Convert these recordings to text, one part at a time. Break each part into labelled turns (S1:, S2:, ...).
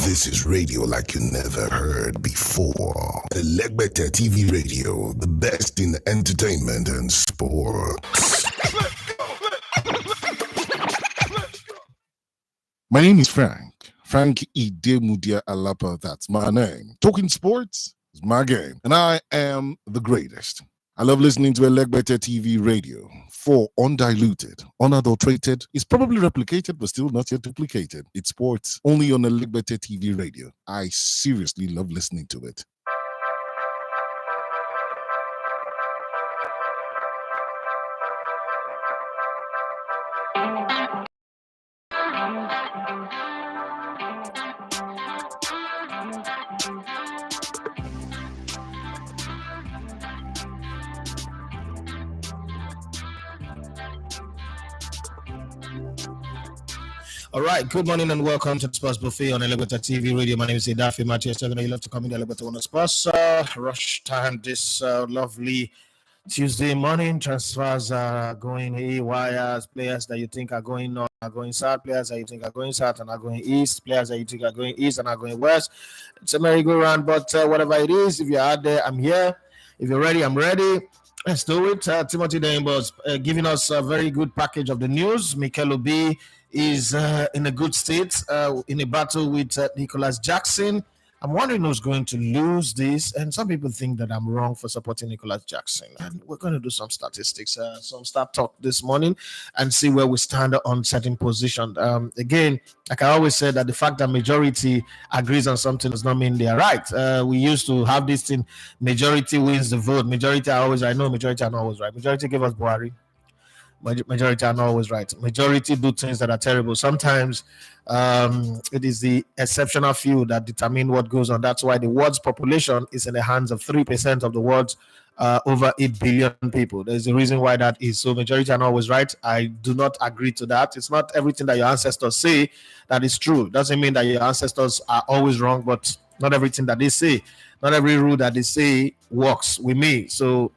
S1: This is radio like you never heard before. Labbadia TV Radio, the best in entertainment and sports. My name is Frank Idemudia Alapa, that's my name. Talking sports is my game, and I am the greatest. I love listening to Labbadia TV Radio. For undiluted, unadulterated, it's probably replicated, but still not yet duplicated. It's sports only on Labbadia TV Radio. I seriously love listening to it.
S2: All right, good morning and welcome to the Sports Buffet on Labbadia TV Radio. My name is Daffy Matthias. You love to come in the Labbadia on the Sports rush time this lovely Tuesday morning. Transfers are going haywire. Players that you think are going north are going south. Players that you think are going south and are going east. Players that you think are going east and are going west. It's a merry-go-round, but whatever it is, if you're out there, I'm here. If you're ready, I'm ready. Let's do it. Timothy Dembos giving us a very good package of the news. Mikel Obi is in a good state in a battle with Nicholas Jackson. I'm wondering who's going to lose this, and some people think that I'm wrong for supporting Nicholas Jackson. And we're going to do some statistics, some stat talk this morning, and see where we stand on certain position. Again, like I always said, that the fact that majority agrees on something does not mean they are right. We used to have this thing: majority wins the vote. Majority are always right. No, majority are not always right. Majority gave us Buhari. Majority are not always right. Majority do things that are terrible. Sometimes it is the exceptional few that determine what goes on. That's why the world's population is in the hands of 3% of the world's over 8 billion people. There's a reason why that is. So majority are not always right. I do not agree to that. It's not everything that your ancestors say that is true. It doesn't mean that your ancestors are always wrong, but not everything that they say, not every rule that they say works with me. So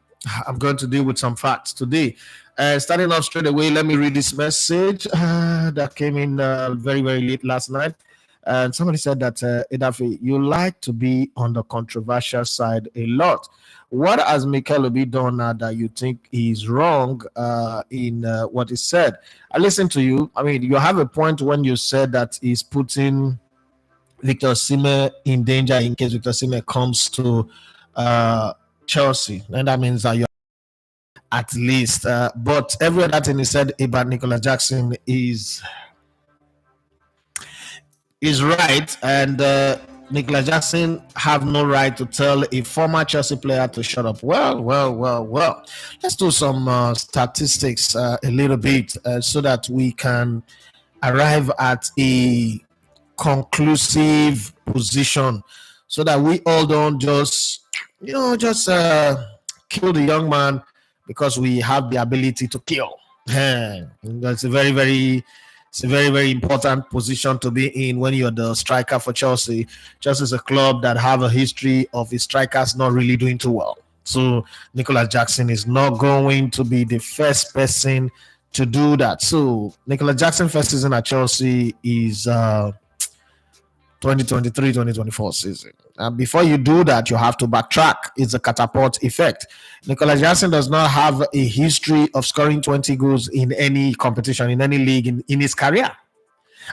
S2: I'm going to deal with some facts today. Starting off straight away, let me read this message that came in very, very late last night. And somebody said that, Edafe, you like to be on the controversial side a lot. What has Mikel Obi done now that you think is wrong in what he said? I listened to you. I mean, you have a point when you said that he's putting Viktor Osimhen in danger in case Viktor Osimhen comes to Chelsea. And that means that you're at least, but every other thing he said about Nicholas Jackson is right, and Nicholas Jackson have no right to tell a former Chelsea player to shut up. Well. Let's do some statistics a little bit so that we can arrive at a conclusive position, so that we all don't just kill the young man because we have the ability to kill. That's a very, very important position to be in when you're the striker for Chelsea. Chelsea is a club that have a history of its strikers not really doing too well. So Nicholas Jackson is not going to be the first person to do that. So Nicholas Jackson first season at Chelsea is 2023-2024 season. And before you do that, you have to backtrack. It's a catapult effect. Nicholas Jackson does not have a history of scoring 20 goals in any competition, in any league in his career.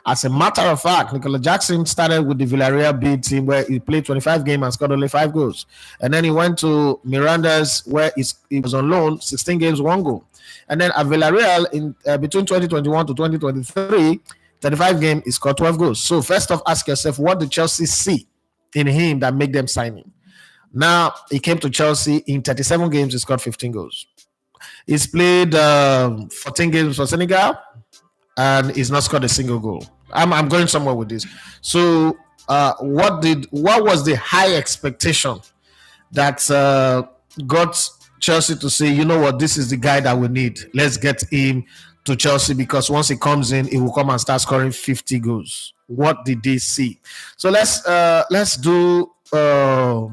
S2: As a matter of fact, Nicholas Jackson started with the Villarreal B team where he played 25 games and scored only 5 goals. And then he went to Miranda's where he was on loan, 16 games, 1 goal. And then at Villarreal, in between 2021 to 2023, 35 games, he scored 12 goals. So first off, ask yourself, what did Chelsea see in him that make them sign him? Now, he came to Chelsea in 37 games, he scored 15 goals. He's played 14 games for Senegal, and he's not scored a single goal. I'm going somewhere with this. So what was the high expectation that got Chelsea to say, you know what, this is the guy that we need. Let's get him to Chelsea, because once he comes in, he will come and start scoring 50 goals. What did they see? So let's do a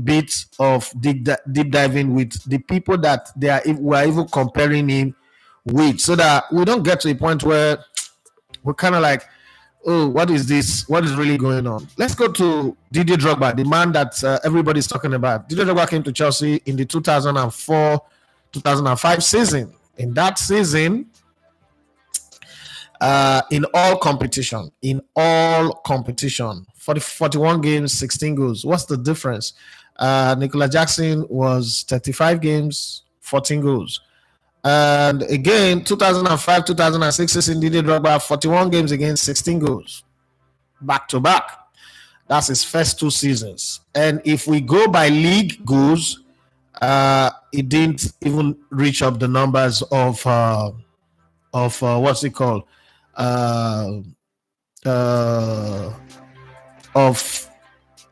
S2: bit of deep diving with the people that we're even comparing him with, so that we don't get to a point where we're kind of like, oh, what is this? What is really going on? Let's go to Didier Drogba, the man that everybody's talking about. Didier Drogba came to Chelsea in the 2004-2005 season. In that season, in all competition, 41 games, 16 goals. What's the difference? Nicolas Jackson was 35 games, 14 goals. And again, 2005-2006 season, Didier Drogba, 41 games against 16 goals. Back to back. That's his first 2 seasons. And if we go by league goals, it didn't even reach up the numbers of what's it called? Of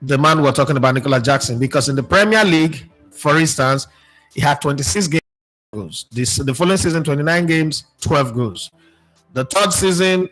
S2: the man we're talking about, Nicolas Jackson, because in the Premier League, for instance, he had 26 games. The following season, 29 games, 12 goals. The third season,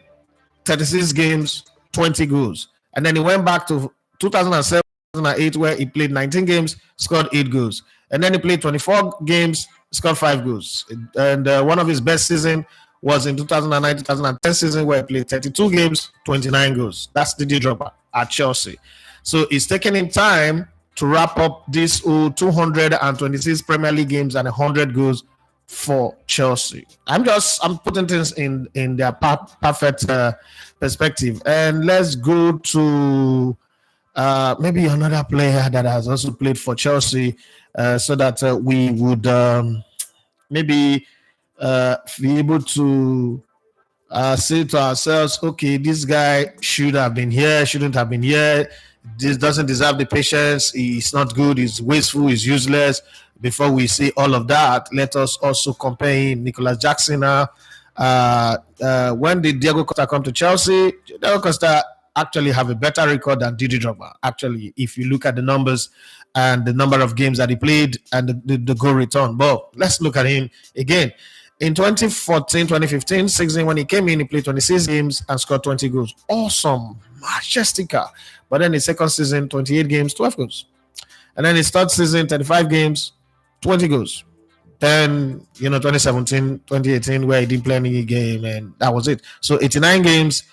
S2: 36 games, 20 goals. And then he went back to 2007, 2008, where he played 19 games, scored 8 goals. And then he played 24 games, scored 5 goals. And one of his best seasons was in 2009-2010 season, where he played 32 games, 29 goals. That's Didier Drogba at Chelsea. So it's taking him time to wrap up these 226 Premier League games and 100 goals for Chelsea. I'm putting things in their perfect perspective. And let's go to maybe another player that has also played for Chelsea, so that we would maybe be able to say to ourselves, okay, this guy should have been here, shouldn't have been here. This doesn't deserve the patience. He's not good. He's wasteful. He's useless. Before we see all of that, let us also compare him. Nicolas Jackson. When did Diego Costa come to Chelsea? Diego Costa actually have a better record than Didier Drogba. Actually, if you look at the numbers and the number of games that he played and the goal return. But let's look at him again. In 2014-2015 season, when he came in, he played 26 games and scored 20 goals. Awesome. Majestical. But then his second season, 28 games, 12 goals. And then his third season, 35 games, 20 goals. Then, 2017, 2018, where he didn't play any game, and that was it. So 89 games,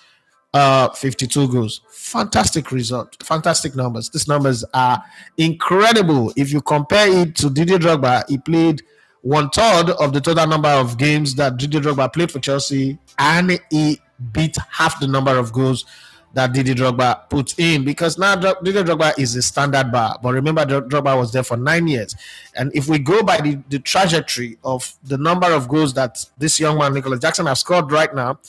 S2: 52 goals. Fantastic result. Fantastic numbers. These numbers are incredible. If you compare it to Didier Drogba, he played 1/3 of the total number of games that Didier Drogba played for Chelsea, and he beat half the number of goals that Didier Drogba put in, because now Didier Drogba is a standard bar. But remember, Drogba was there for 9 years. And if we go by the trajectory of the number of goals that this young man, Nicolas Jackson, has scored right now,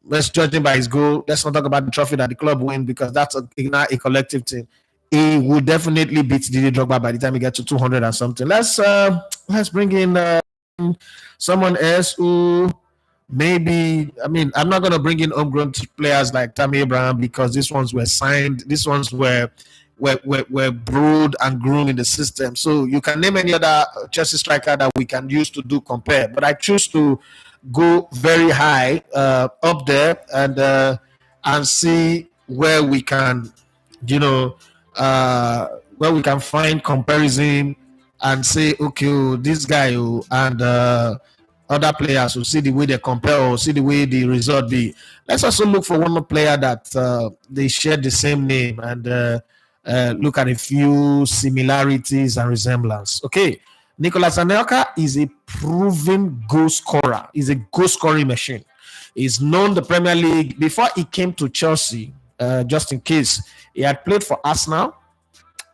S2: let's judge him by his goal. Let's not talk about the trophy that the club win, because that's a collective thing. He will definitely beat Didier Drogba by the time he gets to 200 and something. Let's bring in someone else who maybe, I'm not going to bring in homegrown players like Tammy Abraham, because these ones were signed. These ones were brewed and groomed in the system. So you can name any other Chelsea striker that we can use to do compare. But I choose to go very high up there and see where we can, where we can find comparison and say, okay, this guy and other players will see the way they compare or see the way the result be. Let's also look for one more player that they share the same name and look at a few similarities and resemblance. Okay, Nicolas Anelka is a proven goal scorer. He's a goal scoring machine. He's known the Premier League before he came to Chelsea. Just in case, he had played for Arsenal,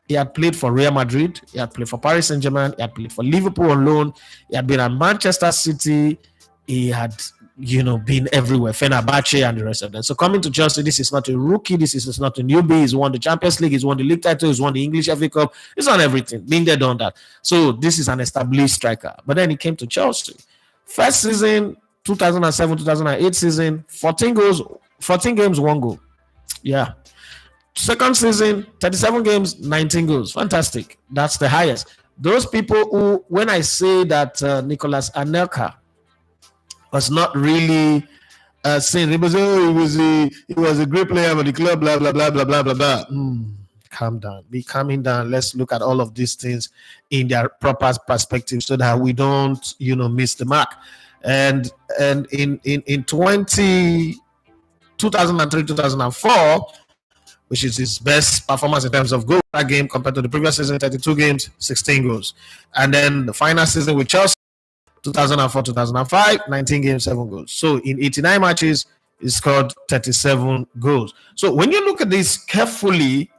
S2: he had played for Real Madrid, he had played for Paris Saint-Germain, he had played for Liverpool on loan, he had been at Manchester City, he had been everywhere, Fenerbahce and the rest of them. So coming to Chelsea, this is not a rookie, this is not a newbie. He's won the Champions League, he's won the league title, he's won the English FA Cup, he's won everything, been there, done that. So this is an established striker. But then he came to Chelsea. First season, 2007-2008 season, 14 goals, 14 games, 1 goal. Yeah. Second season, 37 games, 19 goals. Fantastic. That's the highest. Those people who, when I say that Nicolas Anelka was not really saying, he was a great player for the club, blah, blah, blah, blah, blah, blah, blah. Calm down. Be calming down. Let's look at all of these things in their proper perspective so that we don't, miss the mark. And in 20... 2003-2004, which is his best performance in terms of goal that game compared to the previous season, 32 games, 16 goals. And then the final season with Chelsea, 2004-2005, 19 games, 7 goals. So in 89 matches, he scored 37 goals. So when you look at this carefully,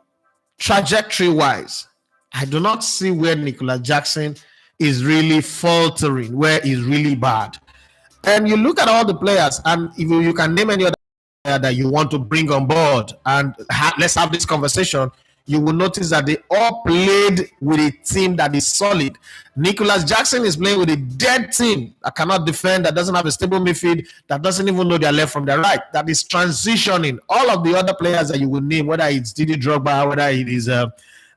S2: trajectory-wise, I do not see where Nicolas Jackson is really faltering, where he's really bad. And you look at all the players, and if you can name any other player that you want to bring on board, and let's have this conversation, you will notice that they all played with a team that is solid. Nicolas Jackson is playing with a dead team that cannot defend, that doesn't have a stable midfield, that doesn't even know their left from their right, that is transitioning. All of the other players that you will name, whether it's Didier Drogba, whether it is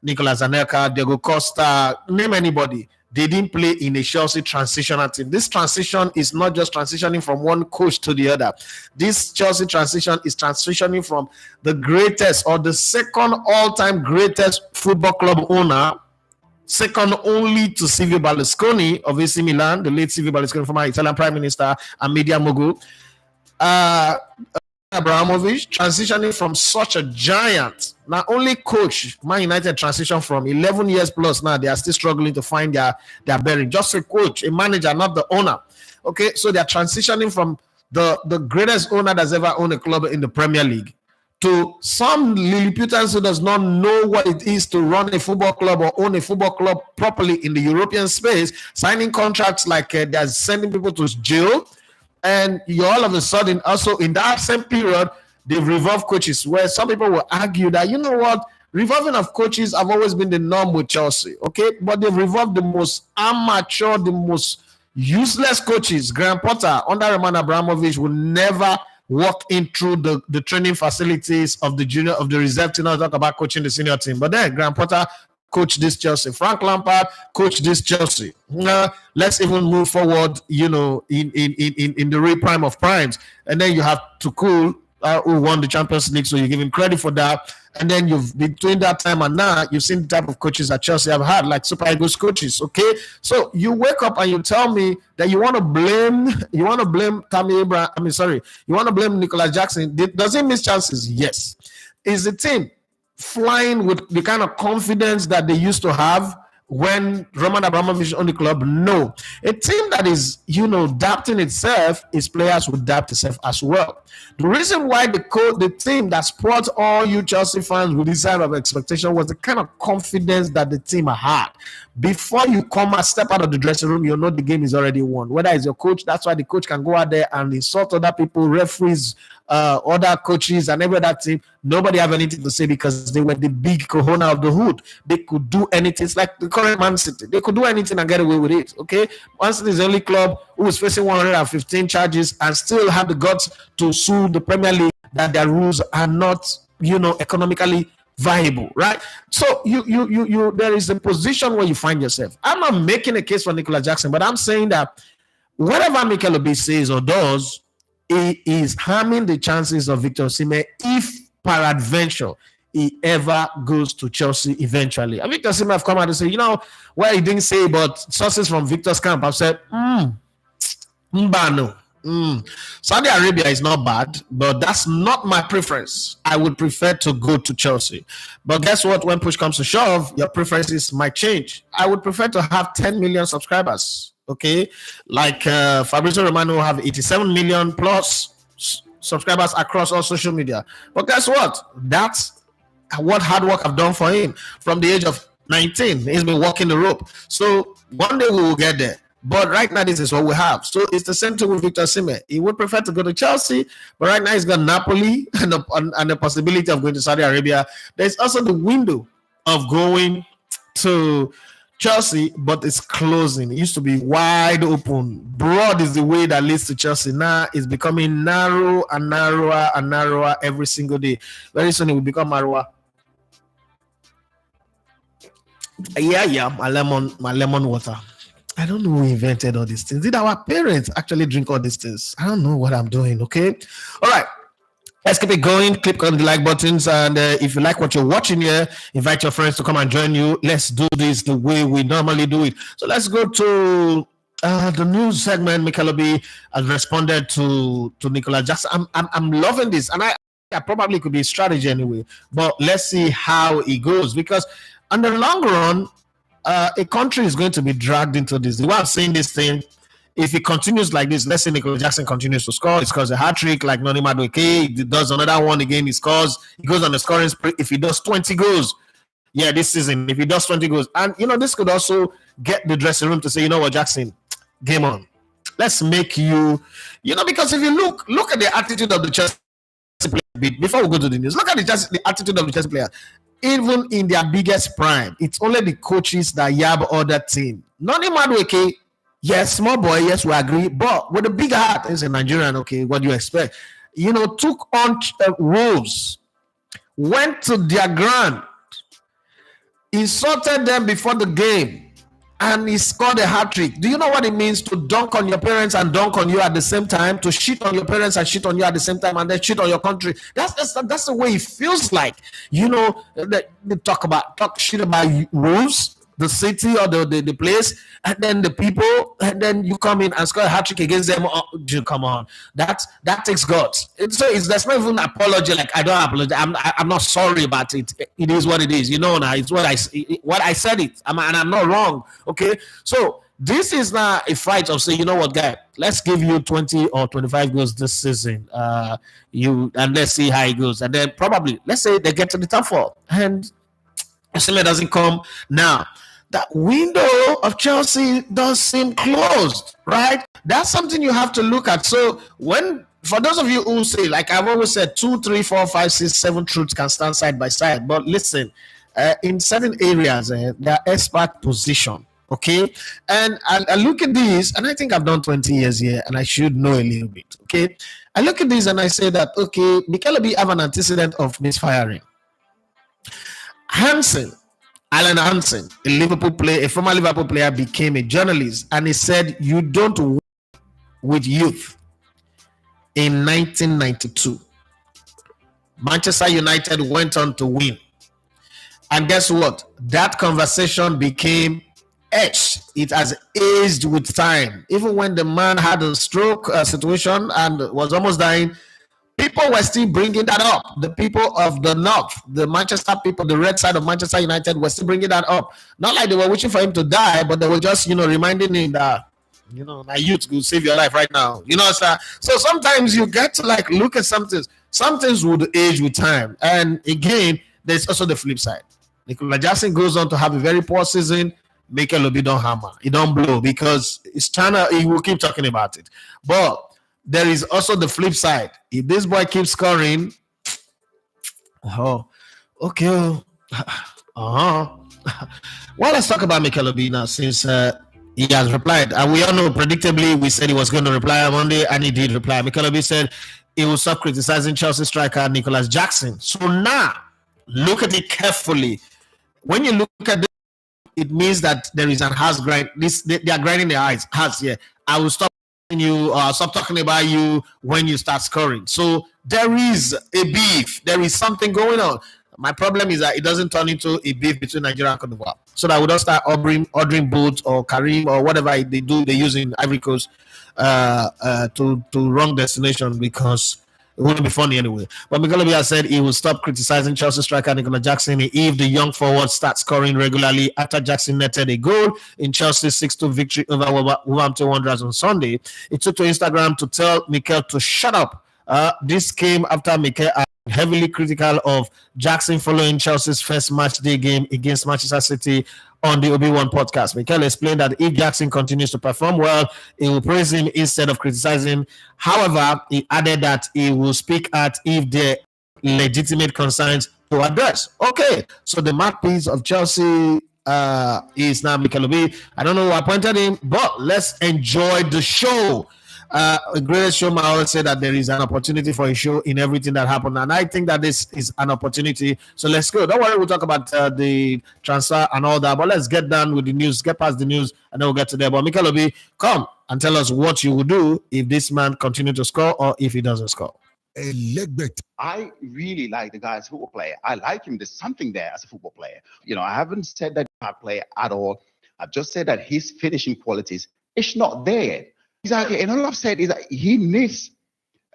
S2: Nicolas Anelka, Diego Costa, name anybody, they didn't play in a Chelsea transitional team. This transition is not just transitioning from one coach to the other. This Chelsea transition is transitioning from the greatest or the second all-time greatest football club owner, second only to Silvio Berlusconi of AC Milan, the late Silvio Berlusconi, former Italian Prime Minister and media mogul, Abramovich, transitioning from such a giant. Not only coach, Man United transition from 11 years plus now, they are still struggling to find their bearing. Just a coach, a manager, not the owner. Okay, so they're transitioning from the greatest owner that's ever owned a club in the Premier League to some Lilliputans who does not know what it is to run a football club or own a football club properly in the European space, signing contracts like they're sending people to jail. And you all of a sudden, also in that same period, they've revolved coaches, where some people will argue that, you know what, revolving of coaches have always been the norm with Chelsea, okay? But they've revolved the most amateur, the most useless coaches. Graham Potter, under Roman Abramovich, will never walk in through the training facilities of the junior, of the reserve team. I'll talk about coaching the senior team. But then Graham Potter coach this Chelsea. Frank Lampard coach this Chelsea. Let's even move forward, in the real prime of primes. And then you have Tuchel, who won the Champions League, so you give him credit for that. And then you've between that time and now, you've seen the type of coaches that Chelsea have had, like Super Eagles coaches. Okay, so you wake up and you tell me that you want to blame Tammy Abraham. You want to blame Nicolas Jackson. Does he miss chances? Yes. Is the team flying with the kind of confidence that they used to have when Roman Abramovich owned the club? No. A team that is, adapting itself, its players will adapt itself as well. The reason why the team that brought all you Chelsea fans with this kind of expectation was the kind of confidence that the team had. Before you come and step out of the dressing room, you know the game is already won. Whether it's your coach, that's why the coach can go out there and insult other people, referees, other coaches, and every other team. Nobody have anything to say because they were the big cojones of the hood. They could do anything. It's like the current Man City. They could do anything and get away with it. Okay, Man City is the only club who is facing 115 charges and still have the guts to sue the Premier League that their rules are not, economically viable, right? So you there is a position where you find yourself. I'm not making a case for Nicolas Jackson, but I'm saying that whatever Mikel Merino says or does, it is harming the chances of Viktor Osimhen if peradventure he ever goes to Chelsea eventually. And Viktor Osimhen have come out and say, what he didn't say, but sources from Victor's camp have said, Mbano. Saudi Arabia is not bad, but that's not my preference. I would prefer to go to Chelsea. But guess what? When push comes to shove, your preferences might change. I would prefer to have 10 million subscribers. Okay, like Fabrizio Romano have 87 million plus subscribers across all social media. But guess what? That's what hard work I've done for him from the age of 19. He's been walking the rope. So one day we will get there. But right now, this is what we have. So it's the same thing with Viktor Osimhen. He would prefer to go to Chelsea, but right now he's got Napoli and the possibility of going to Saudi Arabia. There's also the window of going to Chelsea, but it's closing. It used to be wide open. Broad is the way that leads to Chelsea. Now it's becoming narrow and narrower and narrower every single day. Very soon it will become narrower. Yeah, my lemon water. I don't know who invented all these things. Did our parents actually drink all these things? I don't know what I'm doing, okay? All right. Let's keep it going. Click on the like buttons. And if you like what you're watching here, invite your friends to come and join you. Let's do this the way we normally do it. So let's go to The news segment, Mikel has responded to Nicolas Jackson. I'm loving this, and I probably could be a strategy anyway. But let's see how it goes, because on the long run, a country is going to be dragged into this. The way I'm saying this thing, if it continues like this, let's say Nicolas Jackson continues to score, he scores a hat trick like Noni Madueke, he does another one again, he scores, he goes on the scoring spree. If he does 20 goals, yeah, this season, if he does 20 goals, and this could also get the dressing room to say, you know what, Jackson, game on. Let's make you, because if you look at the attitude of the Chelsea player, before we go to the news, look at the attitude of the Chelsea player. Even in their biggest prime, it's only the coaches that yab other team. Noni Madueke, yes, small boy, yes, we agree, but with a big heart, as a Nigerian, okay, what do you expect? Took on Wolves, went to their ground, insulted them before the game, and he scored a hat trick. Do you know what it means to dunk on your parents and dunk on you at the same time? To shit on your parents and shit on you at the same time, and then shit on your country. That's the way it feels like. They talk shit about rules, the city or the place, and then the people, and then you come in and score a hat trick against them. Oh, come on, that takes guts. There's not even an apology. Like, I don't apologize. I'm not sorry about it. It is what it is. Now it's what I said it. And I'm not wrong. Okay, so this is not a fight of saying, you know what, guy, let's give you 20 or 25 goals this season. And let's see how it goes. And then probably let's say they get to the top four and Osimhen doesn't come now. That window of Chelsea does seem closed, right? That's something you have to look at. So for those of you who say, like I've always said, 2, 3, 4, 5, 6, 7 truths can stand side by side. But listen, in certain areas, there are expert position. Okay, and I look at these, and I think I've done 20 years here, and I should know a little bit. Okay, I look at these and I say that, okay, Mikel have an antecedent of misfiring. Alan Hansen, a former Liverpool player, became a journalist, and he said, you don't win with youth. In 1992, Manchester United went on to win. And guess what? That conversation became etched. It has aged with time. Even when the man had a stroke situation and was almost dying, people were still bringing that up. The people of the north, the Manchester people, the red side of Manchester United were still bringing that up. Not like they were wishing for him to die, but they were just, reminding him that, my youth will save your life right now. Sir. So sometimes you get to look at something. Some things would age with time. And again, there's also the flip side. Nicolas Jackson goes on to have a very poor season. Mikel don't hammer. He don't blow because he will keep talking about it. But there is also the flip side. If this boy keeps scoring, okay. Well, let's talk about Mikel now, since he has replied. And we all know, predictably, we said he was going to reply on Monday, and he did reply. Mikel said he will stop criticizing Chelsea striker Nicolas Jackson. So now, look at it carefully. When you look at this, it means that there is an house grind. They are grinding their hearts here. I will stop stop talking about you when you start scoring. So there is a beef. There is something going on. My problem is that it doesn't turn into a beef between Nigeria and Cote d'Ivoire. So that we don't start ordering boats or Karim or whatever they use in Ivory Coast to wrong destination, because it wouldn't be funny anyway. But Mikel has said he will stop criticizing Chelsea striker Nicolas Jackson if the young forward starts scoring regularly after Jackson netted a goal in Chelsea's 6-2 victory over Wolverhampton Wanderers on Sunday. He took to Instagram to tell Mikel to shut up. This came after Mikel heavily critical of Jackson following Chelsea's first match day game against Manchester City on the Obi-Wan podcast. Mikel explained that if Jackson continues to perform well, he will praise him instead of criticizing. Now, he added that he will speak out if there are legitimate concerns to address. Okay, so the mouthpiece of Chelsea is now Mikel Obi. I don't know who appointed him, but let's enjoy the show. A greatest showman always say that there is an opportunity for a show in everything that happened, and I think that this is an opportunity. So let's go. Don't worry, we'll talk about the transfer and all that, but let's get done with the news, get past the news, and then we'll get to there. But Mikel Obi, come and tell us what you would do if this man continues to score or if he doesn't score.
S3: I really like the guy as a football player. I like him. There's something there as a football player. I haven't said that he's a player at all. I've just said that his finishing qualities It's not there yet. Exactly. And all I've said is that he needs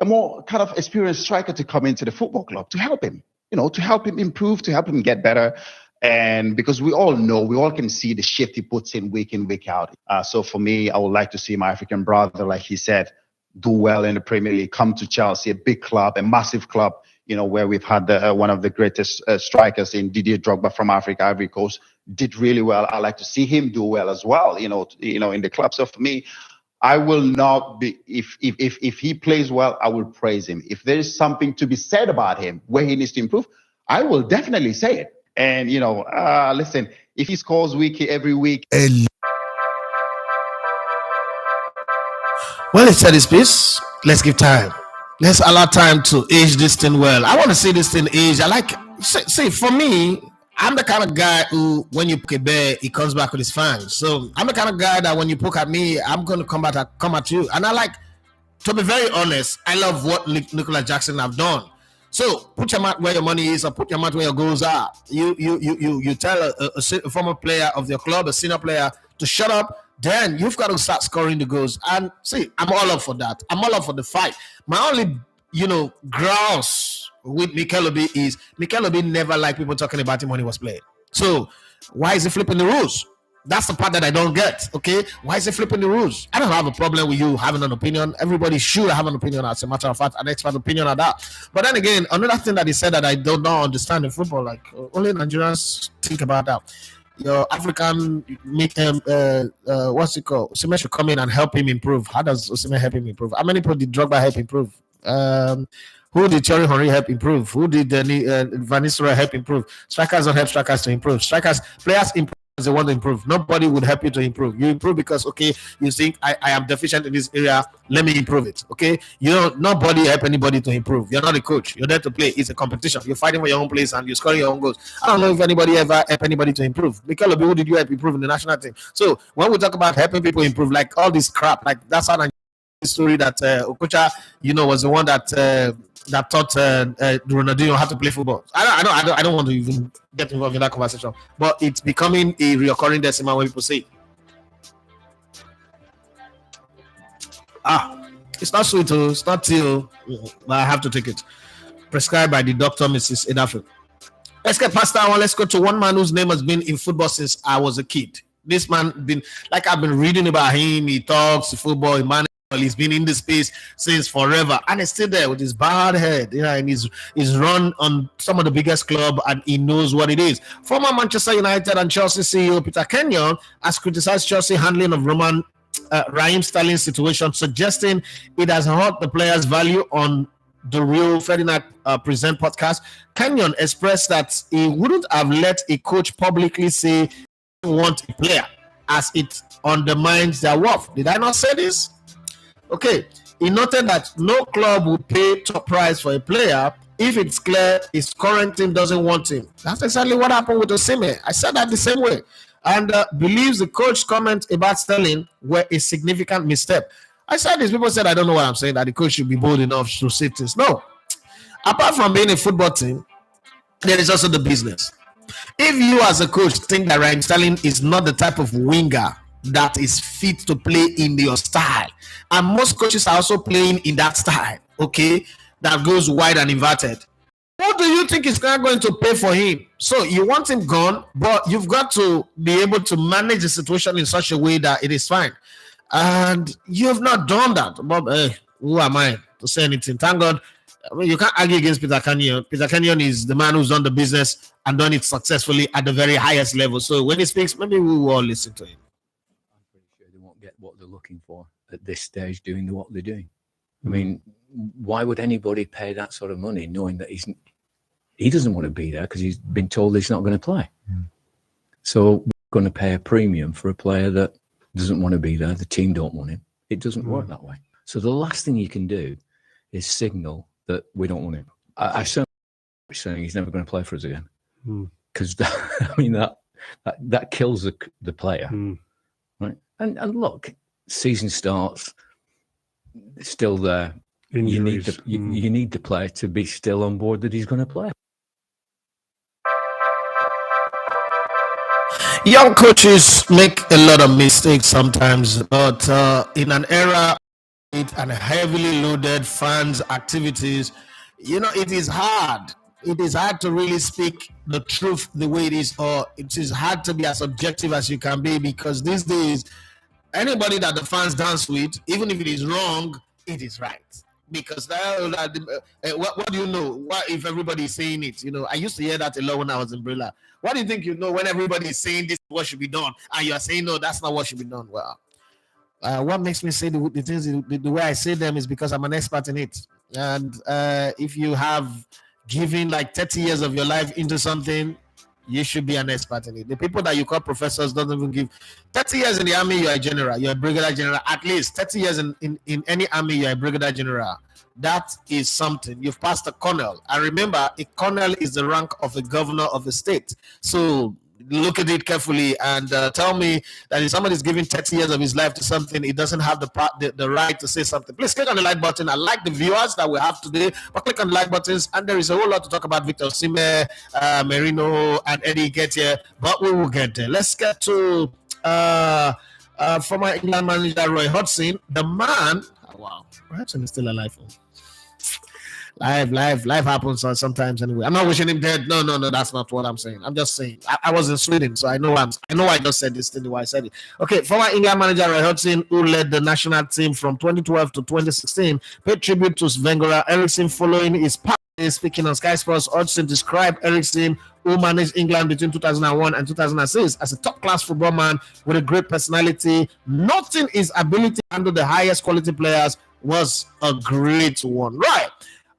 S3: a more kind of experienced striker to come into the football club to help him, to help him improve, to help him get better. And because we all can see the shift he puts in, week out. So for me, I would like to see my African brother, like he said, do well in the Premier League, come to Chelsea, a big club, a massive club, where we've had one of the greatest strikers in Didier Drogba from Africa, Ivory Coast, did really well. I like to see him do well as well, in the club. So for me, I will not be, if he plays well, I will praise him. If there is something to be said about him where he needs to improve, I will definitely say it. And, listen, if he scores every week.
S2: Well, he said his piece. Let's give time. Let's allow time to age this thing well. I want to see this thing age. I like, see, for me, I'm the kind of guy who, when you poke a bear, he comes back with his fangs. So I'm the kind of guy that when you poke at me, I'm going to come at you. And I like, to be very honest, I love what Nicola Jackson have done. So put your mouth where your money is, or put your mouth where your goals are. You tell a former player of your club, a senior player, to shut up. Then you've got to start scoring the goals. And see, I'm all up for that. I'm all up for the fight. My only, grouse with Mikel Obi is Mikel Obi never liked people talking about him when he was playing. So why is he flipping the rules? That's the part that I don't get. Okay, why is he flipping the rules? I don't have a problem with you having an opinion. Everybody should have an opinion, as a matter of fact, an expert opinion on that. But then again, another thing that he said that I don't know understand in football, like only Nigerians think about that. Your African make him what's it called? Osimhen should come in and help him improve. How does Osimhen help him improve? How many people did Drogba help improve? Who did Thierry Henry help improve? Who did Van Nistelrooy help improve? Strikers don't help strikers to improve. Players improve because they want to improve. Nobody would help you to improve. You improve because, okay, you think I am deficient in this area. Let me improve it. Okay, nobody help anybody to improve. You're not a coach. You're there to play. It's a competition. You're fighting for your own place and you're scoring your own goals. I don't know if anybody ever help anybody to improve. Mikel Obi, who did you help improve in the national team? So when we talk about helping people improve, like all this crap, like that's how story that Okocha, was the one that taught Ronaldinho how to play football. I don't want to even get involved in that conversation, but it's becoming a recurring decimal when people say, it's not sweet, it's not tea, but I have to take it. Prescribed by the doctor, Mrs. Edafe. Let's get past that one. Let's go to one man whose name has been in football since I was a kid. This man I've been reading about him. He talks football, he's been in the space since forever, and he's still there with his bald head, and he's run on some of the biggest club, and he knows what it is. Former Manchester United and Chelsea CEO Peter Kenyon has criticized Chelsea handling of Raheem Sterling's situation, suggesting it has hurt the player's value. On the Real Ferdinand Present podcast, Kenyon expressed that he wouldn't have let a coach publicly say he want a player, as it undermines their worth. Did I not say this? Okay, he noted that no club would pay top price for a player if it's clear his current team doesn't want him. That's exactly what happened with Osimhen. I said that the same way, and believes the coach's comment about Sterling were a significant misstep. I said this. People said I don't know what I'm saying, that the coach should be bold enough to say this. No, apart from being a football team, there is also the business. If you as a coach think that Raheem Sterling is not the type of winger that is fit to play in your style, and most coaches are also playing in that style, okay, that goes wide and inverted, what do you think is going to pay for him? So you want him gone, but you've got to be able to manage the situation in such a way that it is fine, and you have not done that. But who am I to say anything? Thank God. I mean, you can't argue against Peter Kenyon. Peter Kenyon is the man who's done the business and done it successfully at the very highest level. So when he speaks, maybe we will all listen to him.
S4: Get what they're looking for at this stage doing what they're doing. I mean, why would anybody pay that sort of money knowing that he doesn't want to be there because he's been told he's not going to play? So we're going to pay a premium for a player that doesn't want to be there. The team don't want him. It doesn't work that way. So the last thing you can do is signal that we don't want him. I certainly saying he's never going to play for us again, because that kills the player. Right. And look, season starts, still there. Injuries. You need the player to be still on board that he's going to play.
S2: Young coaches make a lot of mistakes sometimes, but in an era and heavily loaded fans activities, it is hard. It is hard to really speak the truth the way it is, or it is hard to be as objective as you can be, because these days, anybody that the fans dance with, even if it is wrong, it is right. Because what do you know? What if everybody is saying it? I used to hear that a lot when I was in Brilla. What do you think you know when everybody is saying this is what should be done, and you are saying no, that's not what should be done? Well, what makes me say the things the way I say them is because I'm an expert in it. And if you have given like 30 years of your life into something, you should be an expert in it. The people that you call professors don't even give 30 years in the army, you're a general, you're a brigadier general. At least 30 years in any army, you're a brigadier general. That is something. You've passed a colonel. And remember, a colonel is the rank of a governor of a state. So look at it carefully and tell me that if somebody is giving 30 years of his life to something, he doesn't have the right to say something. Please click on the like button. I like the viewers that we have today, but click on the like buttons, and there is a whole lot to talk about Viktor Osimhen, Merino, and Eddie Nketiah, but we will get there. Let's get to former England manager Roy Hodgson, the man. Oh, wow, Roy Hodgson is still alive. Life happens sometimes anyway. I'm not wishing him dead. No, that's not what I'm saying. I'm just saying I was in Sweden, so I know I just said this thing the way I said it. Okay, former England manager Roy Hodgson, who led the national team from 2012 to 2016, paid tribute to Sven-Göran Eriksson following his passing. Speaking on Sky Sports, Hodgson described Eriksson, who managed England between 2001 and 2006, as a top-class football man with a great personality, noting his ability to handle the highest quality players was a great one. Right.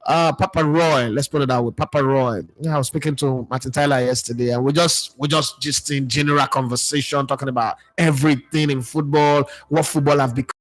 S2: Papa Roy, let's put it out with Papa Roy. I was speaking to Martin Tyler yesterday, and we're just in general conversation, talking about everything in football, what football have become.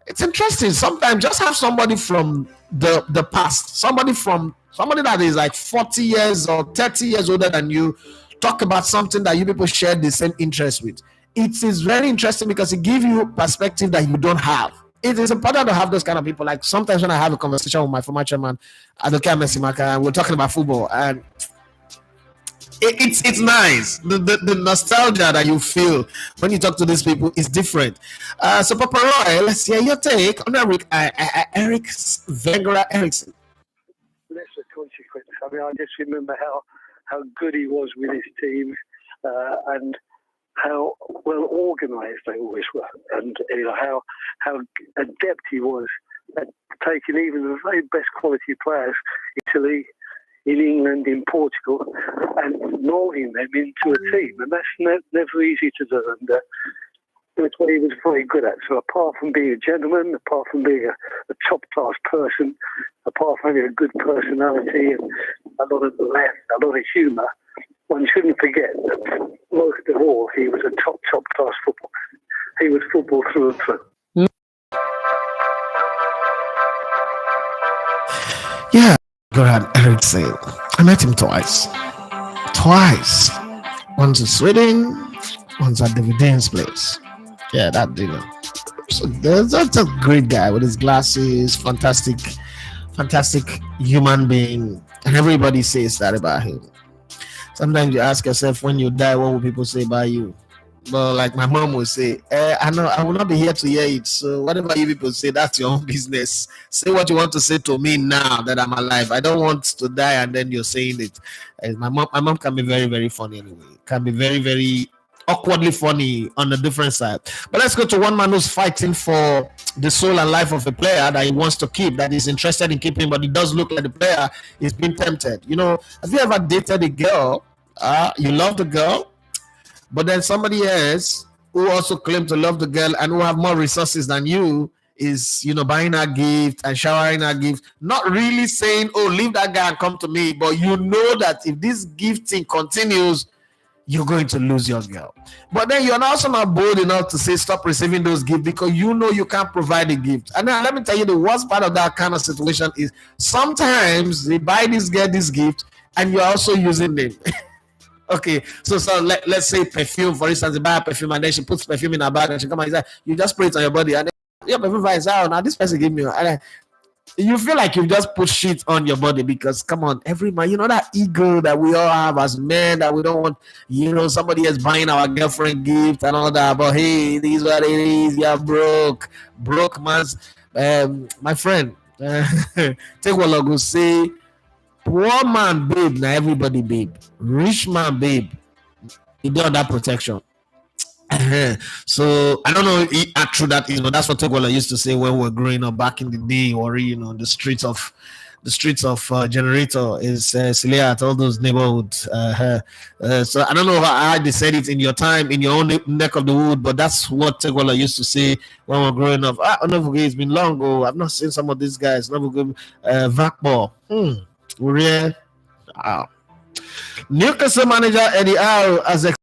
S2: It's interesting. Sometimes just have somebody from the past, somebody that is like 40 years or 30 years older than you, talk about something that you people share the same interest with. It is very interesting because it gives you perspective that you don't have. It is important to have those kind of people. Like sometimes when I have a conversation with my former chairman, Adokia Messimaka, and we're talking about football, and it's nice. The nostalgia that you feel when you talk to these people is different. So Papa Roy, let's hear your take on Erik Sven-Göran Eriksson.
S5: Less a consequence. I mean, I just remember how good he was with his team, and how well organised they always were, and how adept he was at taking even the very best quality players, Italy, in England, in Portugal, and moulding them into a team. And that's never easy to do. And that's what he was very good at. So apart from being a gentleman, apart from being a top-class person, apart from having a good personality and a lot of laugh, a lot of humour, one shouldn't forget that most of all, he was a top-class footballer. He was football through and through.
S2: Yeah, Göran Eriksson. I met him twice. Once in Sweden, once at David's place. Yeah, that dinner. So that's a great guy with his glasses, fantastic human being, and everybody says that about him. Sometimes you ask yourself, when you die, what will people say about you? But like my mom would say, I know I will not be here to hear it. So whatever you people say, that's your own business. Say what you want to say to me now that I'm alive. I don't want to die and then you're saying it. And my mom can be very, very funny anyway. Can be very, very awkwardly funny on the different side. But let's go to one man who's fighting for the soul and life of a player that he wants to keep, that he's interested in keeping, but it does look like the player is being tempted. Have you ever dated a girl? You love the girl, but then somebody else who also claimed to love the girl and who have more resources than you is, buying her gift and showering her gift, not really saying, oh, leave that guy and come to me, but you know that if this gifting continues, you're going to lose your girl. But then you're also not bold enough to say stop receiving those gifts because you know you can't provide a gift. And then let me tell you, the worst part of that kind of situation is sometimes they buy this girl this gift and you're also using them. Okay, so let's say perfume, for instance, they buy a perfume and then she puts perfume in her bag and she comes and says, you just spray it on your body and then your perfume is out. Now this person gave me, you feel like you've just put shit on your body because, come on, every man, you know that ego that we all have as men that we don't want, somebody is buying our girlfriend gift and all that, but hey, this is what it is, you're broke man's, my friend, take what I go say, poor man babe, now everybody babe, rich man babe, you do that protection. So I don't know how true that is, but that's what Tegwala used to say when we were growing up back in the day, or the streets of Generator is Sileat, all those neighborhoods. So I don't know how they said it in your time, in your own neck of the wood, but that's what Tegwala used to say when we were growing up. It's been long ago. I've not seen some of these guys. Vakball. Newcastle manager Eddie Nketiah has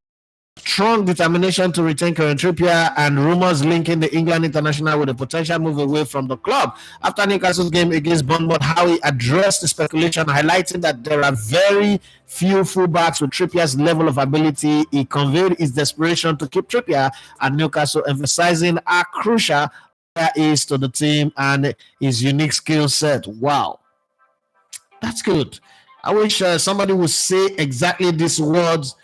S2: strong determination to retain Trippier, and rumors linking the England international with a potential move away from the club. After Newcastle's game against Bournemouth, Howie addressed the speculation, highlighting that there are very few fullbacks with Trippier's level of ability. He conveyed his desperation to keep Trippier at Newcastle, emphasizing how crucial he is to the team and his unique skill set. Wow, that's good. I wish somebody would say exactly these words.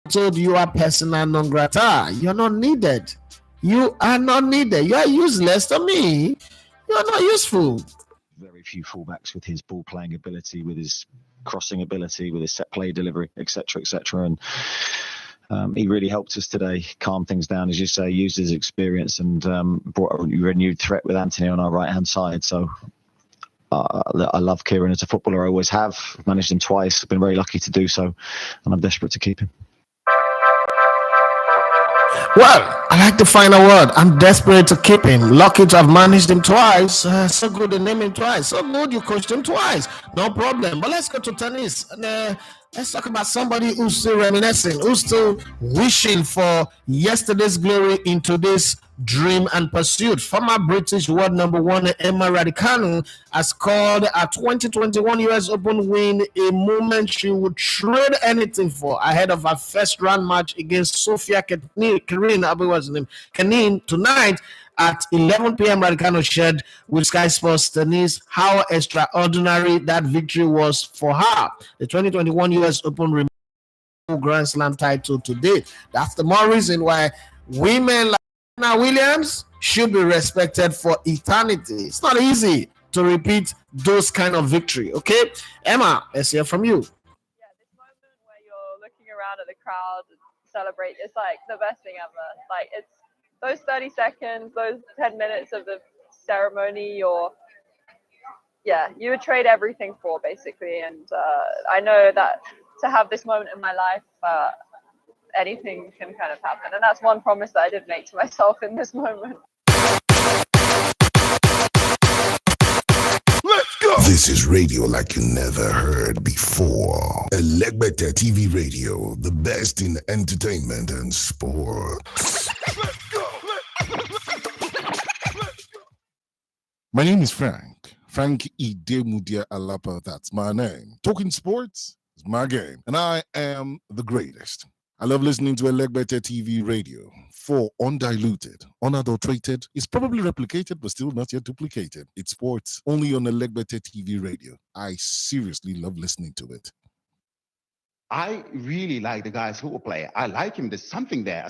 S2: Told you are persona non grata. You're not needed. You are not needed. You are useless to me. You're not useful.
S6: Very few fullbacks with his ball playing ability, with his crossing ability, with his set play delivery, etc., etc. And he really helped us today, calm things down, as you say, used his experience and brought a renewed threat with Anthony on our right hand side. So I love Kieran as a footballer. I always have. I've managed him twice. I've been very lucky to do so, and I'm desperate to keep him.
S2: Well, I like the final word. I'm desperate to keep him. Lucky to have managed him twice. So good to name him twice. So good you coached him twice. No problem. But let's go to tennis. And, let's talk about somebody who's still reminiscing, who's still wishing for yesterday's glory in today's dream and pursuit. Former British world number one Emma Raducanu has called a 2021 US Open win a moment she would trade anything for ahead of her first round match against Sofia Kenin tonight at 11 p.m. Raducanu shared with Sky Sports Tennis how extraordinary that victory was for her. The 2021 US Open Grand Slam title to date. That's the more reason why women like Serena Williams should be respected for eternity. It's not easy to repeat those kind of victory. Okay, Emma, let's hear from you.
S7: Yeah, this moment where you're looking around at the crowd and celebrate, it's like the best thing ever. Like, it's those 30 seconds, those 10 minutes of the ceremony, you would trade everything for, basically. And I know that to have this moment in my life, anything can kind of happen. And that's one promise that I did make to myself in this moment.
S1: Let's go! This is radio like you never heard before. Labbadia TV Radio, the best in entertainment and sports. Let's go! My name is Frank Eddie Alapa, that's my name. Talking sports is my game, and I am the greatest. I love listening to Labbadia TV Radio for undiluted, unadulterated. It's probably replicated, but still not yet duplicated. It's sports only on Labbadia TV Radio. I seriously love listening to it.
S3: I really like the guy's football player. I like him. There's something there.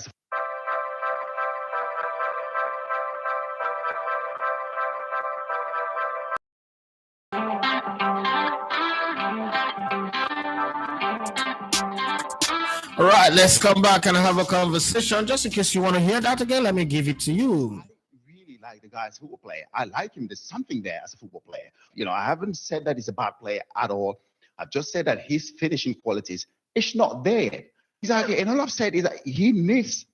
S2: All right, let's come back and have a conversation. Just in case you want to hear that again, let me give it to you.
S3: I really like the guy's football player. I like him. There's something there as a football player. I haven't said that he's a bad player at all. I've just said that his finishing qualities, it's not there. Exactly. And all I've said is that he needs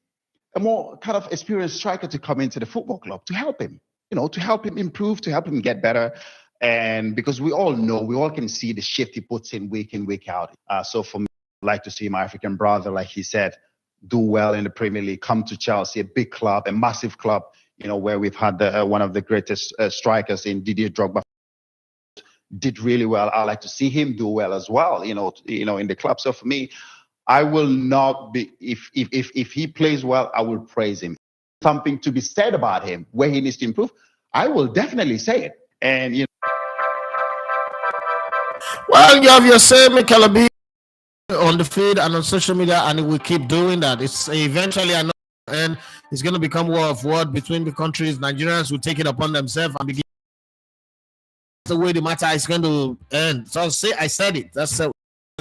S3: a more kind of experienced striker to come into the football club to help him, to help him improve, to help him get better. And because we all can see the shift he puts in, week out. So for me, I'd like to see my African brother, like he said, do well in the Premier League, come to Chelsea, a big club, a massive club, where we've had one of the greatest strikers in Didier Drogba. Did really well. I like to see him do well as well, in the club. So for me, I will not be, if he plays well, I will praise him. Something to be said about him, where he needs to improve, I will definitely say it. And
S2: Well, you have your say, Mikel Merino, on the feed and on social media, and we keep doing that. It's eventually I know, and it's going to become war of word between the countries. Nigerians will take it upon themselves and begin the way the matter is going to end. So I said it. That's the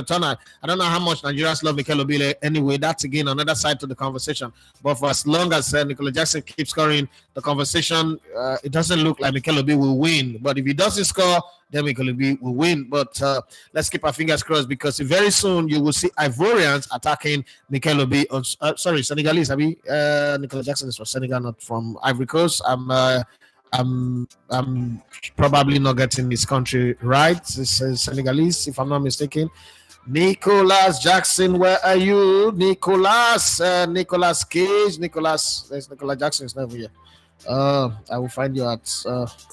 S2: turn. I don't know how much Nigerians love Mikel Merino anyway. That's again another side to the conversation. But for as long as Nicola Jackson keeps scoring, the conversation it doesn't look like Mikel Merino will win. But if he doesn't score, then Mikel Merino will win. But let's keep our fingers crossed, because very soon you will see Ivorians attacking Mikel Merino. Sorry, Senegalese. Nicola Jackson is from Senegal, not from Ivory Coast. I'm probably not getting this country right. This is Senegalese, if I'm not mistaken. Nicolas Jackson, where are you? Nicolas Cage. There's Nicolas Jackson is never here. I will find you out.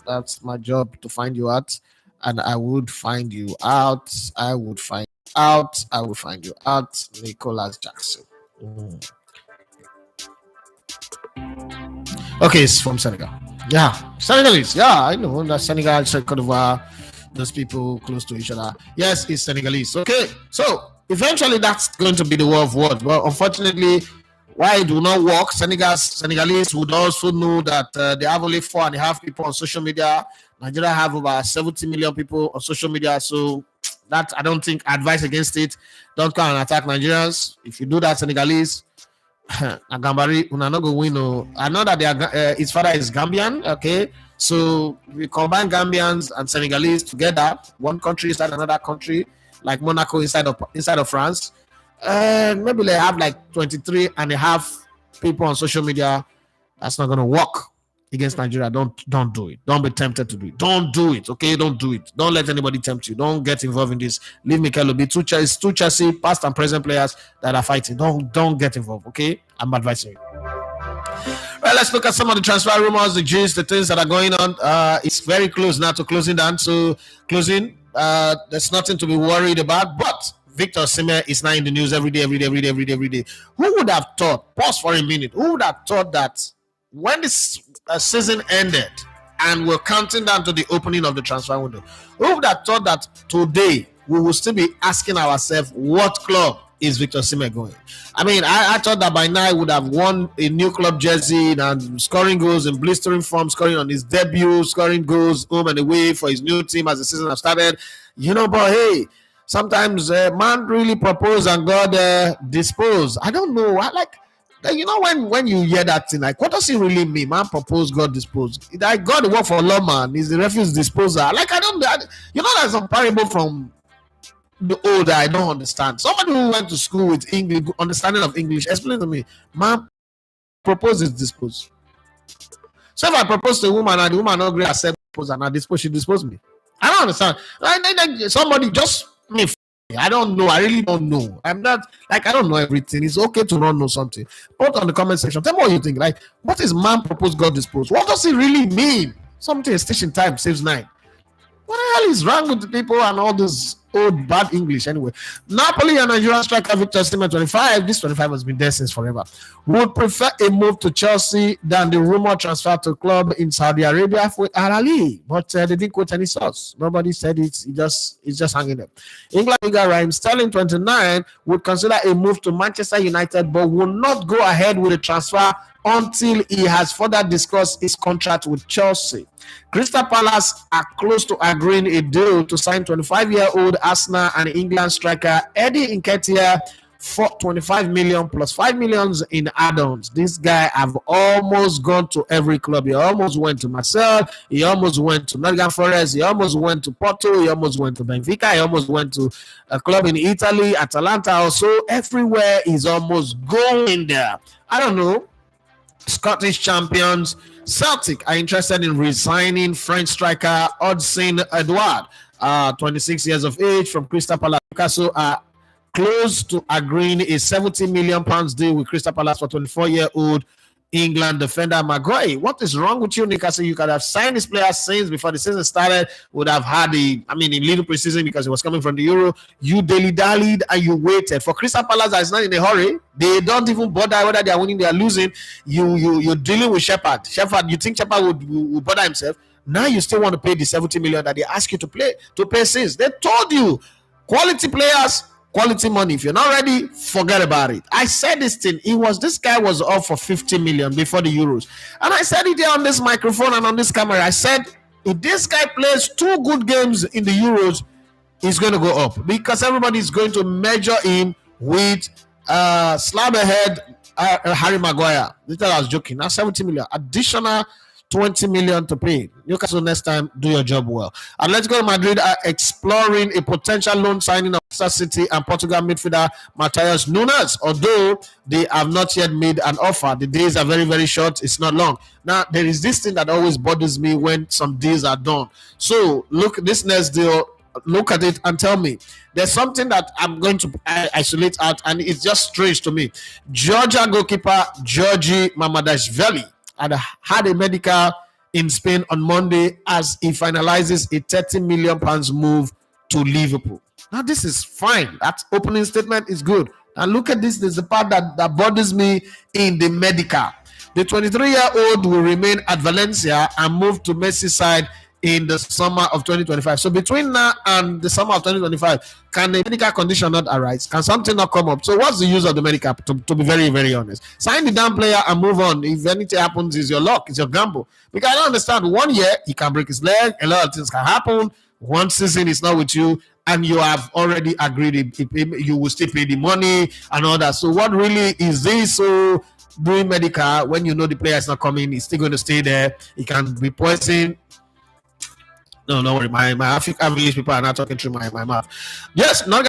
S2: That's my job, to find you out, and I would find you out. I will find you out. Nicolas Jackson. Okay, it's from Senegal. Yeah, Senegalese. Yeah, I know that Senegal, Cote d'Ivoire, those people close to each other. Yes, it's Senegalese. Okay, so eventually that's going to be the war of words. But unfortunately, why it will not work, Senegalese would also know that they have only 4.5 people on social media. Nigeria have over 70 million people on social media. So that, I don't think, advice against it. Don't come and attack Nigerians. If you do that, Senegalese, Agambari, una no go win. I know that his father is Gambian. Okay, so we combine Gambians and Senegalese together, one country inside another country, like Monaco inside of France. Maybe they have like 23.5 people on social media. That's not gonna work against Nigeria. Don't do it. Don't be tempted to do it. Don't do it. Okay, don't do it. Don't let anybody tempt you. Don't get involved in this. Leave Mikel Merino. Two Chelsea past and present players that are fighting. Don't get involved. Okay, I'm advising you. Right, let's look at some of the transfer rumors, the gist, the things that are going on. It's very close now to closing down. So closing, there's nothing to be worried about. But Viktor Osimhen is now in the news every day. Who would have thought? Pause for a minute. Who would have thought that when this season ended and we're counting down to the opening of the transfer window, who would have thought that today we will still be asking ourselves, what club is Viktor Osimhen going? I mean, I thought that by now he would have won a new club jersey and scoring goals in blistering form, scoring on his debut, scoring goals home and away for his new team as the season has started. But hey, sometimes man really propose and God dispose. I don't know. When you hear that thing, like, what does it really mean? Man propose, God dispose. Like, God work for law, man. He's the refuse disposer. Like, I don't. There's some parable from the old I don't understand. Somebody who went to school with English, understanding of English, explain to me. Man proposes, dispose. So if I propose to a woman and the woman not agree, accept propose and I dispose, she dispose me. I don't understand. Like somebody just me. I don't know. I really don't know. I'm not like I don't know everything. It's okay to not know something. Put on the comment section. Tell me what you think. Like, what is man propose, God dispose? What does it really mean? Something station time saves 9. What the hell is wrong with the people and all this old bad English anyway? Napoli and Nigerian striker Viktor Osimhen, 25. This 25 has been there since forever. Would prefer a move to Chelsea than the rumor transfer to club in Saudi Arabia for Al Ahly. But they didn't quote any source. Nobody said it. It's just hanging there. England Liga rhyme Sterling, 29, would consider a move to Manchester United, but will not go ahead with the transfer until he has further discussed his contract with Chelsea. Crystal Palace are close to agreeing a deal to sign 25-year-old Arsenal and England striker Eddie Nketiah for 25 million plus 5 million in add-ons. This guy have almost gone to every club. He almost went to Marseille. He almost went to Nottingham Forest. He almost went to Porto. He almost went to Benfica. He almost went to a club in Italy, Atalanta also. Everywhere he's almost going there. I don't know. Scottish champions Celtic are interested in re-signing French striker Odsonne Edouard, 26 years of age, from Crystal Palace. Newcastle are close to agreeing a £70 million deal with Crystal Palace for 24-year-old England defender Maguire. What is wrong with you, Newcastle? You could have signed this player since before the season started. Would have had a little preseason because he was coming from the Euro. You dilly-dallied and you waited for Crystal Palace. That is not in a hurry. They don't even bother whether they are winning, they are losing. You're dealing with Shepherd. You think Shepherd would bother himself? Now you still want to pay the 70 million that they ask you to pay since. They told you quality players, quality money. If you're not ready, forget about it. I said this thing. This guy was off for 50 million before the Euros. And I said it there on this microphone and on this camera. I said, if this guy plays 2 good games in the Euros, he's going to go up. Because everybody is going to measure him with slab-ahead Harry Maguire. This I was joking. Now 70 million. Additional 20 million to pay. Newcastle next time, do your job well. Atletico Madrid are exploring a potential loan signing of Manchester City and Portugal midfielder Matheus Nunes, although they have not yet made an offer. The days are very, very short. It's not long. Now, there is this thing that always bothers me when some deals are done. So, look, this next deal, look at it and tell me. There's something that I'm going to isolate out, and it's just strange to me. Georgia goalkeeper Georgi Mamadashvili had a medical in Spain on Monday as he finalizes a £30 million move to Liverpool. Now, this is fine. That opening statement is good. And look at this. There's the part that bothers me in the medical. The 23-year-old will remain at Valencia and move to Merseyside in the summer of 2025. So between now and the summer of 2025, can the medical condition not arise? Can something not come up? So what's the use of the medical, to be very, very honest? Sign the damn player and move on. If anything happens, it's your luck, it's your gamble. Because I don't understand. 1 year, he can break his leg, a lot of things can happen. 1 season is not with you, and you have already agreed you will still pay the money and all that. So what really is this? So doing medical when you know the player is not coming, he's still going to stay there. He can be poisoned. No, don't worry. My African village people are not talking through my mouth. Yes, not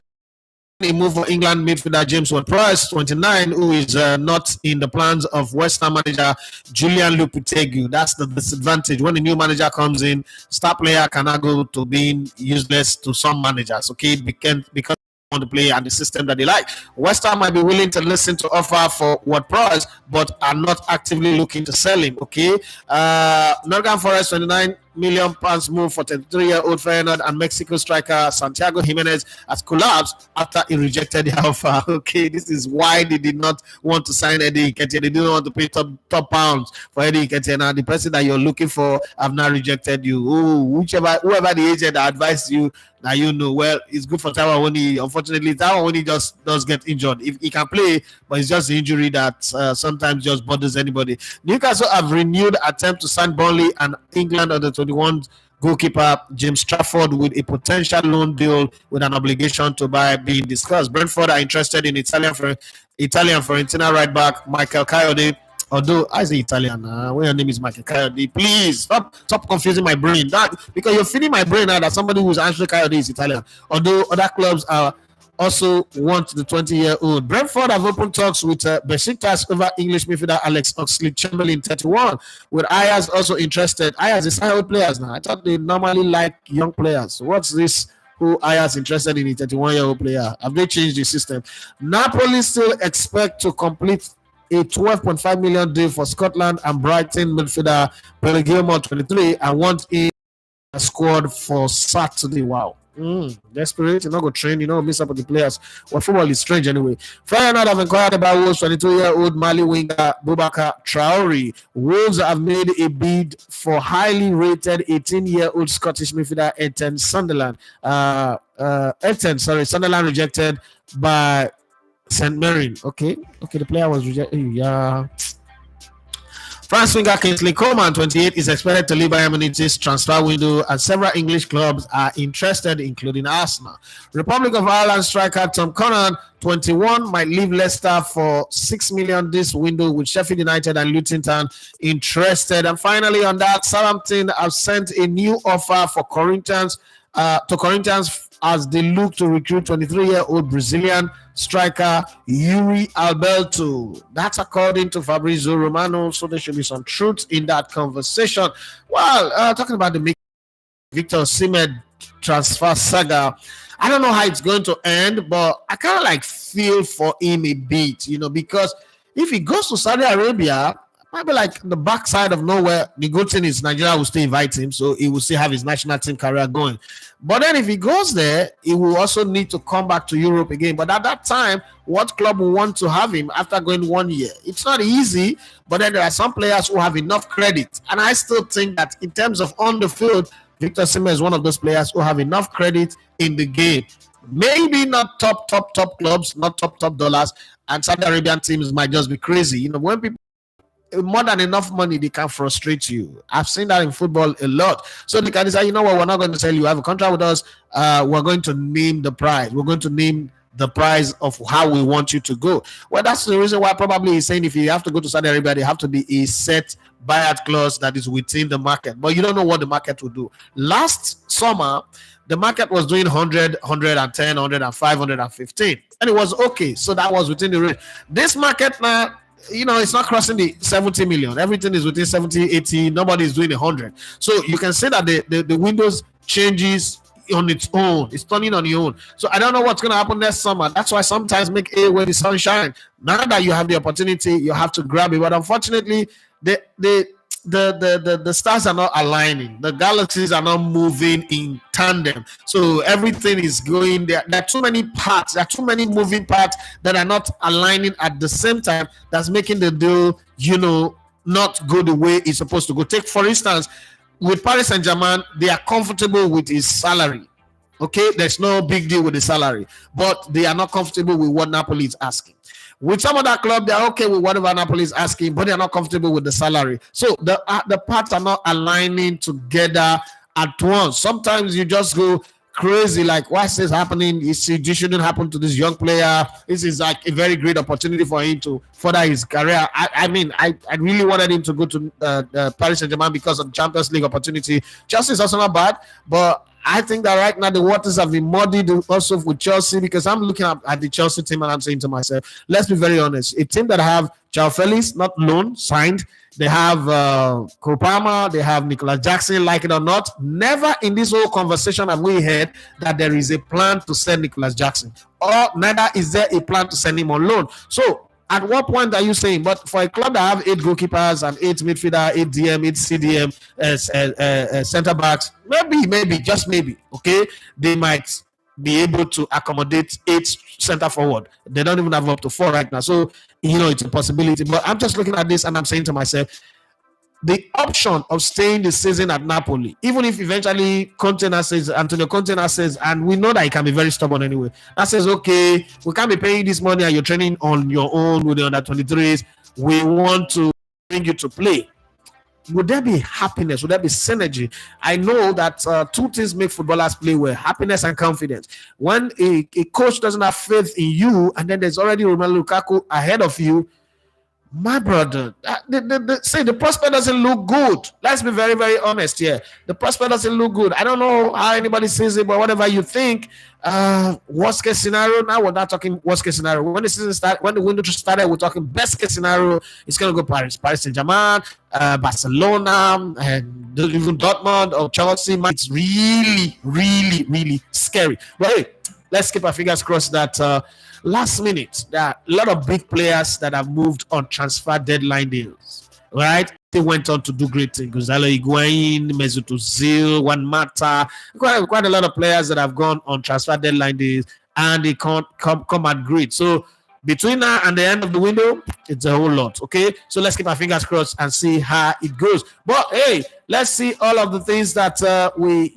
S2: a move for England midfielder James Ward-Prowse, 29, who is not in the plans of West Ham manager Julian Lopetegui. That's the disadvantage. When a new manager comes in, star player cannot go to being useless to some managers, okay? Because on the play and the system that they like. West Ham might be willing to listen to offer for Ward-Prowse, but are not actively looking to sell him, okay? Nottingham Forest, £29 million move for 33-year-old Feyenoord, and Mexico striker Santiago Jimenez has collapsed after he rejected the offer. Okay, this is why they did not want to sign Eddie Nketiah. They didn't want to pay top pounds for Eddie Nketiah. Now the person that you're looking for have now rejected you. Whoever the agent that advised you, now you know. Well, it's good for Taiwo Awoniyi. Unfortunately, Taiwo Awoniyi just does get injured. If he can play, but it's just the injury that sometimes just bothers anybody. Newcastle have renewed attempt to sign Burnley and England under 21 goalkeeper James Trafford with a potential loan deal with an obligation to buy being discussed. Brentford are interested in Italian Fiorentina right back Mikel Merino. Although I say Italian, when your name is Mikel Merino, please stop confusing my brain. That because you're feeding my brain now that somebody who's actually Merino is Italian. Although other clubs are also want the 20-year-old. Brentford have opened talks with Besiktas over English midfielder Alex Oxlade-Chamberlain, 31. With Ajax also interested. Ajax is old players now. I thought they normally like young players. What's this? Who Ajax interested in a 31-year-old player? Have they changed the system? Napoli still expect to complete a 12.5 million deal for Scotland and Brighton midfielder Billy Gilmore, 23, and want in a squad for Saturday. Wow. Desperate, you're not going to train, miss up with the players. Well, football is strange anyway. Feyenoord have inquired about Wolves' 22-year-old Mali winger Boubacar Traore. Wolves have made a bid for highly rated 18-year-old Scottish midfielder Ethan Sunderland. Sunderland rejected by St. Mirren. Okay, the player was rejected. Yeah. France winger Kingsley Coman, 28, is expected to leave Bayern Munich's transfer window, and several English clubs are interested, including Arsenal. Republic of Ireland striker Tom Curran, 21, might leave Leicester for $6 million this window, with Sheffield United and Luton Town interested. And finally, on that, Southampton have sent a new offer for Corinthians as they look to recruit 23-year-old Brazilian striker Yuri Alberto. That's according to Fabrizio Romano, so there should be some truth in that conversation. Well, talking about the Viktor Osimhen transfer saga, I don't know how it's going to end, but I kind of feel for him a bit, because if he goes to Saudi Arabia, Might be like the backside of nowhere. The good thing is Nigeria will still invite him, so he will still have his national team career going. But then if he goes there, he will also need to come back to Europe again. But at that time, what club will want to have him after going 1 year? It's not easy, but then there are some players who have enough credit. And I still think that in terms of on the field, Viktor Osimhen is one of those players who have enough credit in the game. Maybe not top clubs, not top dollars, and Saudi Arabian teams might just be crazy. You know, when people more than enough money, they can frustrate you. I've seen that in football a lot. So they can decide, you know what, we're not going to tell you, have a contract with us. We're going to name the price. We're going to name the price of how we want you to go. Well, that's the reason why probably he's saying if you have to go to Saudi Arabia, they have to be a set buyout clause that is within the market. But you don't know what the market will do. Last summer, the market was doing 100, 110, 105, 115. And it was okay. So that was within the range. This market now, you know, it's not crossing the 70 million. Everything is within 70, 80. Nobody is doing 100. So you can say that the windows changes on its own. It's turning on your own. So I don't know what's going to happen next summer. That's why sometimes make hay when the sun shines. Now that you have the opportunity, you have to grab it. But unfortunately, the stars are not aligning. The galaxies are not moving in tandem. So everything is going there. There are too many parts. There are too many moving parts that are not aligning at the same time. That's making the deal, you know, not go the way it's supposed to go. Take, for instance, with Paris Saint-Germain, they are comfortable with his salary. Okay, there's no big deal with the salary, but they are not comfortable with what Napoli is asking. With some of that club, they're okay with whatever Napoli is asking, but they're not comfortable with the salary. So the parts are not aligning together at once. Sometimes you just go crazy, like, why is this happening? This shouldn't happen to this young player. This is like a very great opportunity for him to further his career. I mean, I really wanted him to go to Paris Saint-Germain because of the Champions League opportunity. Chelsea is also not bad, but I think that right now the waters have been muddied also with Chelsea, because I'm looking at the Chelsea team and I'm saying to myself, let's be very honest. A team that have João Felix, not loan, signed. They have Kopama, they have Nicolas Jackson, like it or not. Never in this whole conversation have we heard that there is a plan to send Nicolas Jackson, or neither is there a plan to send him on loan. So at what point are you saying, but for a club that have 8 goalkeepers and 8 midfielder, 8 DM, 8 CDM, center backs, maybe, just maybe, okay, they might be able to accommodate 8 center forward. They don't even have up to 4 right now. So, you know, it's a possibility. But I'm just looking at this and I'm saying to myself, the option of staying the season at Napoli, even if eventually Antonio Conte says, and we know that he can be very stubborn anyway, that says, okay, we can't be paying this money and you're training on your own with the under 23s. We want to bring you to play. Would there be happiness? Would there be synergy? I know that 2 things make footballers play well: happiness and confidence. When a coach doesn't have faith in you, and then there's already Romelu Lukaku ahead of you, my brother, the prospect doesn't look good. Let's be very, very honest here. The prospect doesn't look good. I don't know how anybody sees it, but whatever you think, worst case scenario. Now we're not talking worst case scenario. When the season started, when the window started, we're talking best case scenario. It's gonna go Paris Saint-Germain, Barcelona, and even Dortmund or Chelsea. It's really, really, really scary. But hey, let's keep our fingers crossed that last minute, there are a lot of big players that have moved on transfer deadline deals, right? They went on to do great things. Gonzalo Higuain, Mesut Ozil, Juan Mata, quite a lot of players that have gone on transfer deadline deals, and they can't come at great. So between now and the end of the window, it's a whole lot, okay? So let's keep our fingers crossed and see how it goes. But hey, let's see all of the things that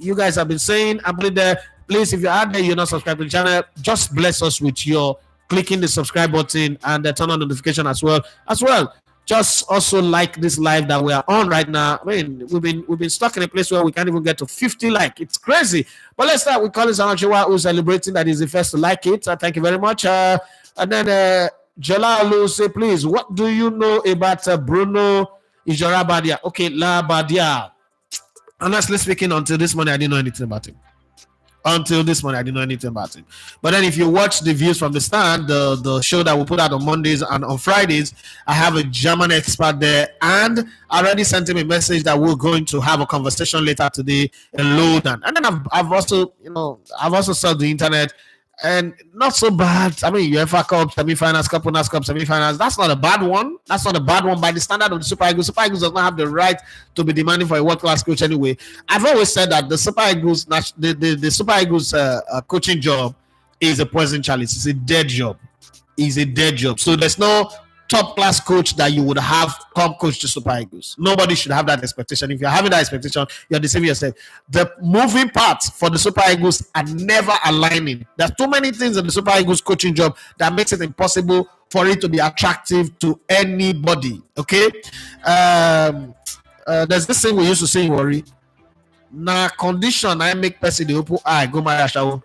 S2: you guys have been saying. I'm putting there. Please, if you're out there, you're not subscribed to the channel, just bless us with your clicking the subscribe button and turn on notification as well. Just also like this live that we are on right now. I mean, we've been stuck in a place where we can't even get to 50 like. It's crazy. But let's start with Collins Anachiwa, who's celebrating that he's the first to like it. Thank you very much. And then Jalal say, please, what do you know about Bruno Labbadia? Okay, Labbadia. Honestly speaking, until this morning, I didn't know anything about him. But then if you watch the views from the stand, the show that we put out on Mondays and on Fridays, I have a German expert there, and I already sent him a message that we're going to have a conversation later today in London. And then I've also surfed the internet. and not so bad. I mean, UEFA Cup semi-finals, Cup Winners' Cup semi-finals. That's not a bad one. That's not a bad one by the standard of the Super Eagles. Super Eagles does not have the right to be demanding for a world-class coach anyway. I've always said that the Super Eagles, the Super Eagles coaching job is a poison chalice. It's a dead job. It's a dead job. So there's no top-class coach that you would have come coach to Super Eagles. Nobody should have that expectation. If you're having that expectation, you're deceiving yourself. The moving parts for the Super Eagles are never aligning. There's too many things in the Super Eagles coaching job that makes it impossible for it to be attractive to anybody. Okay? There's this thing we used to say in Worry. Na condition I make person the open eye go my shower.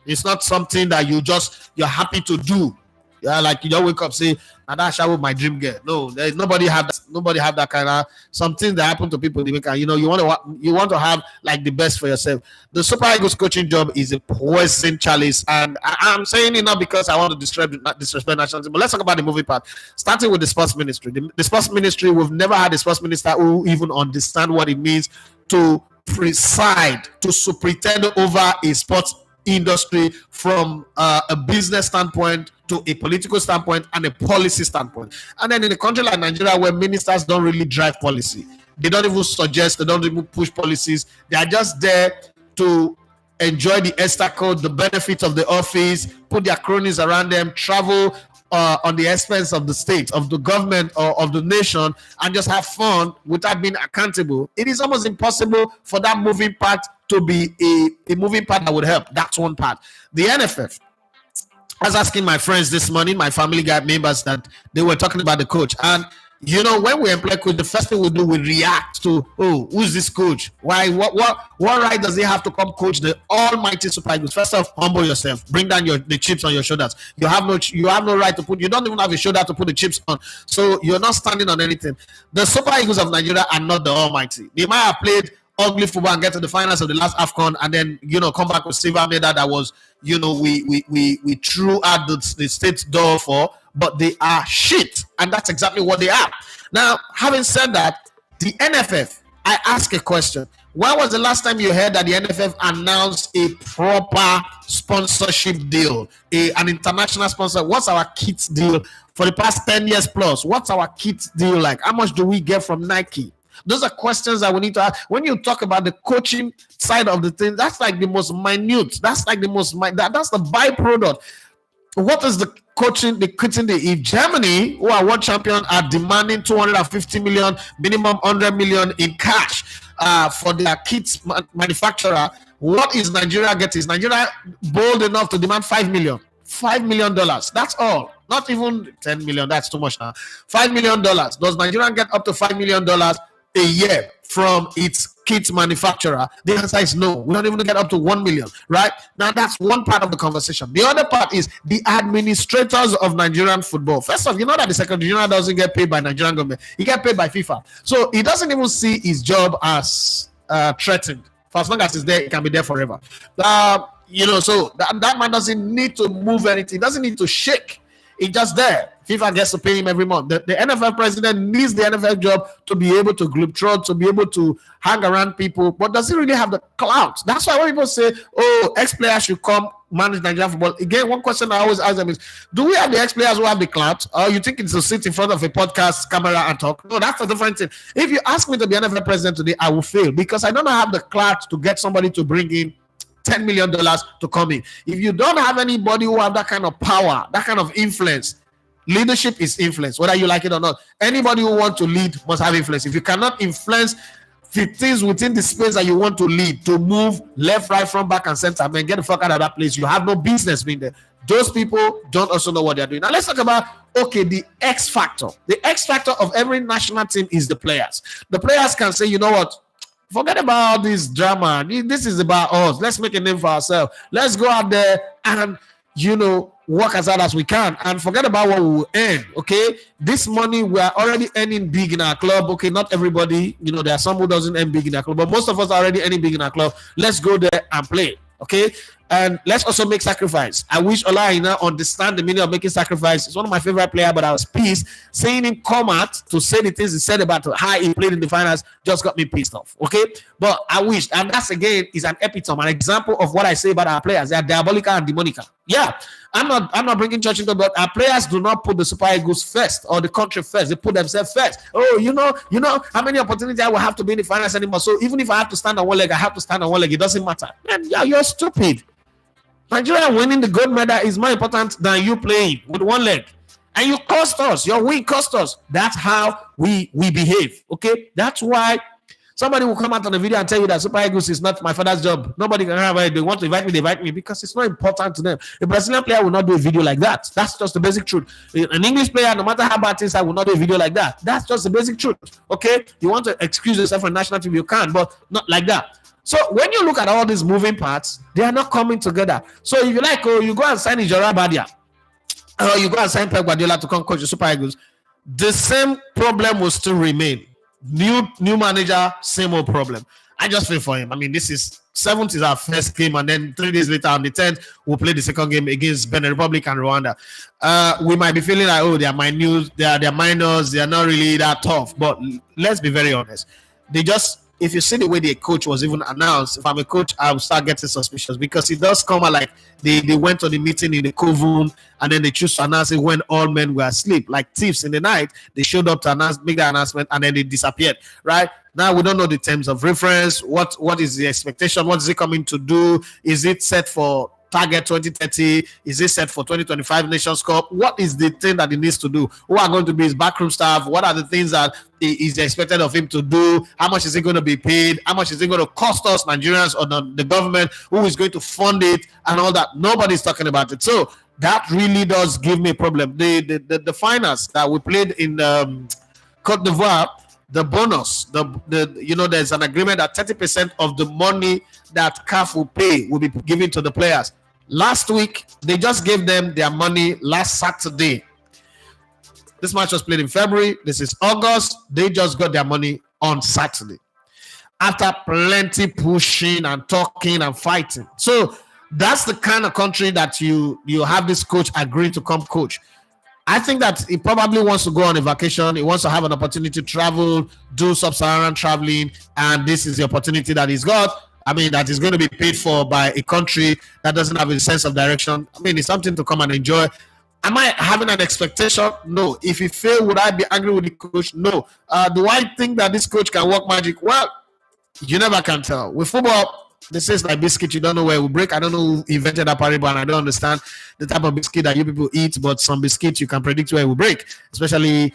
S2: It's not something that you're happy to do. Yeah, like you don't wake up say, "And that shower my dream girl." No, there's nobody have that kind of something that happen to people. You want to have like the best for yourself. The Super Eagles coaching job is a poison chalice, and I'm saying it not because I want to disrespect national team, but let's talk about the moving part. Starting with the sports ministry. The sports ministry, we've never had a sports minister who even understand what it means to preside, to superintend over a sports industry from a business standpoint to a political standpoint and a policy standpoint. And then in a country like Nigeria, where ministers don't really drive policy, they don't even suggest, they don't even push policies, they are just there to enjoy the extra code, the benefits of the office, put their cronies around them, travel on the expense of the state, of the government, or of the nation, and just have fun without being accountable. It is almost impossible for that moving part to be a moving part that would help. That's one part. The NFF. I was asking my friends this morning, my family guy members, that they were talking about the coach. And when we employ coach, the first thing we do, we react to, oh, who's this coach? Why? What right does he have to come coach the almighty Super Eagles? First off, humble yourself. Bring down the chips on your shoulders. You have no right to put. You don't even have a shoulder to put the chips on. So you're not standing on anything. The Super Eagles of Nigeria are not the almighty. They might have played ugly football and get to the finals of the last AFCON and then come back with silver medal that was we threw out the state door for, but they are shit, and that's exactly what they are. Now, having said that, the NFF, I ask a question. When was the last time you heard that the NFF announced a proper sponsorship deal, an international sponsor? What's our kit deal for the past 10 years plus? What's our kit deal like? How much do we get from Nike? Those are questions that we need to ask. When you talk about the coaching side of the thing, that's like the most minute. That's like the most that's the byproduct. What is the coaching? If Germany, who are world champion, are demanding 250 million, minimum 100 million in cash for their kits manufacturer, what is Nigeria getting? Is Nigeria bold enough to demand $5 million? $5 million. That's all. Not even 10 million. That's too much now. $5 million. Does Nigeria get up to $5 million a year from its kit manufacturer? The answer is no. We don't even get up to 1 million, right? Now, that's one part of the conversation. The other part is the administrators of Nigerian football. First off, you know that the Secretary General doesn't get paid by Nigerian government. He gets paid by FIFA. So he doesn't even see his job as threatened. For as long as he's there, he can be there forever. So that man doesn't need to move anything. He doesn't need to shake. He's just there. FIFA gets to pay him every month. The NFL president needs the NFL job to be able to globetrot, to be able to hang around people, but does he really have the clout? That's why when people say, oh, ex-players should come manage Nigerian football. Again, one question I always ask them is, do we have the ex-players who have the clout? Or you think it's to sit in front of a podcast camera and talk? No, that's a different thing. If you ask me to be NFL president today, I will fail because I don't have the clout to get somebody to bring in $10 million to come in. If you don't have anybody who have that kind of power, that kind of influence, leadership is influence, whether you like it or not. Anybody who wants to lead must have influence. If you cannot influence the things within the space that you want to lead, to move left, right, front, back, and center, man, get the fuck out of that place. You have no business being there. Those people don't also know what they're doing. Now let's talk about, the X factor. The X factor of every national team is the players. The players can say, you know what? Forget about this drama. This is about us. Let's make a name for ourselves. Let's go out there and, work as hard as we can and forget about what we will earn. Okay, this money we are already earning big in our club. Okay, not everybody, there are some who doesn't earn big in our club, but most of us are already earning big in our club. Let's go there and play. Okay, And let's also make sacrifice. I wish Ola Aina understand the meaning of making sacrifice. It's one of my favorite players, but I was pissed. Seeing him come out to say the things he said about how he played in the finals just got me pissed off. Okay? But I wish, and that's again is an epitome, an example of what I say about our players. They are diabolical and demonical. Yeah. I'm not bringing church into, but our players do not put the Super Eagles first or the country first. They put themselves first. Oh, you know how many opportunities I will have to be in the finals anymore. So even if I have to stand on one leg, I have to stand on one leg. It doesn't matter. Man, yeah, you're stupid. Nigeria winning the gold medal is more important than you playing with one leg. And you cost us. Your win cost us. That's how we behave. Okay? That's why somebody will come out on the video and tell you that Super Eagles is not my father's job. Nobody can have it. They want to invite me, they invite me, because it's not important to them. A Brazilian player will not do a video like that. That's just the basic truth. An English player, no matter how bad things are, will not do a video like that. That's just the basic truth. Okay? You want to excuse yourself from national team, you can, but not like that. So when you look at all these moving parts, they are not coming together. So if you like, you go and sign Labbadia, or you go and sign Pep Guardiola to come coach the Super Eagles, the same problem will still remain. New manager, same old problem. I just feel for him. I mean, this is 7th is our first game, and then 3 days later on the 10th, we'll play the second game against Benin Republic and Rwanda. We might be feeling like, oh, they are minors, they are minors, they are not really that tough. But let's be very honest. They just, if you see the way the coach was even announced, if I'm a coach, I will start getting suspicious, because it does come out like they went to the meeting in the Kovun and then they choose to announce it when all men were asleep. Like thieves in the night, they showed up to make the announcement and then they disappeared, right? Now we don't know the terms of reference. What is the expectation? What is it coming to do? Is it set for target 2030? Is it set for 2025 Nations Cup? What is the thing that he needs to do? Who are going to be his backroom staff? What are the things that is expected of him to do? How much is he going to be paid? How much is it going to cost us Nigerians or the government? Who is going to fund it and all that? Nobody's talking about it. So that really does give me a problem. The finals that we played in Cote d'Ivoire, the bonus, there's an agreement that 30% of the money that CAF will pay will be given to the players. Last week, they just gave them their money last Saturday. This match was played in February. This is August. They just got their money on Saturday, after plenty pushing and talking and fighting. So that's the kind of country that you have this coach agree to come coach. I think that he probably wants to go on a vacation. He wants to have an opportunity to travel, do sub-Saharan traveling, and this is the opportunity that he's got. I mean, that is going to be paid for by a country that doesn't have a sense of direction. I mean, it's something to come and enjoy. Am I having an expectation? No. If he failed, would I be angry with the coach? No. Do I think that this coach can work magic? Well, you never can tell. With football, this is like biscuit. You don't know where it will break. I don't know who invented that parable, and I don't understand the type of biscuit that you people eat, but some biscuits you can predict where it will break, especially,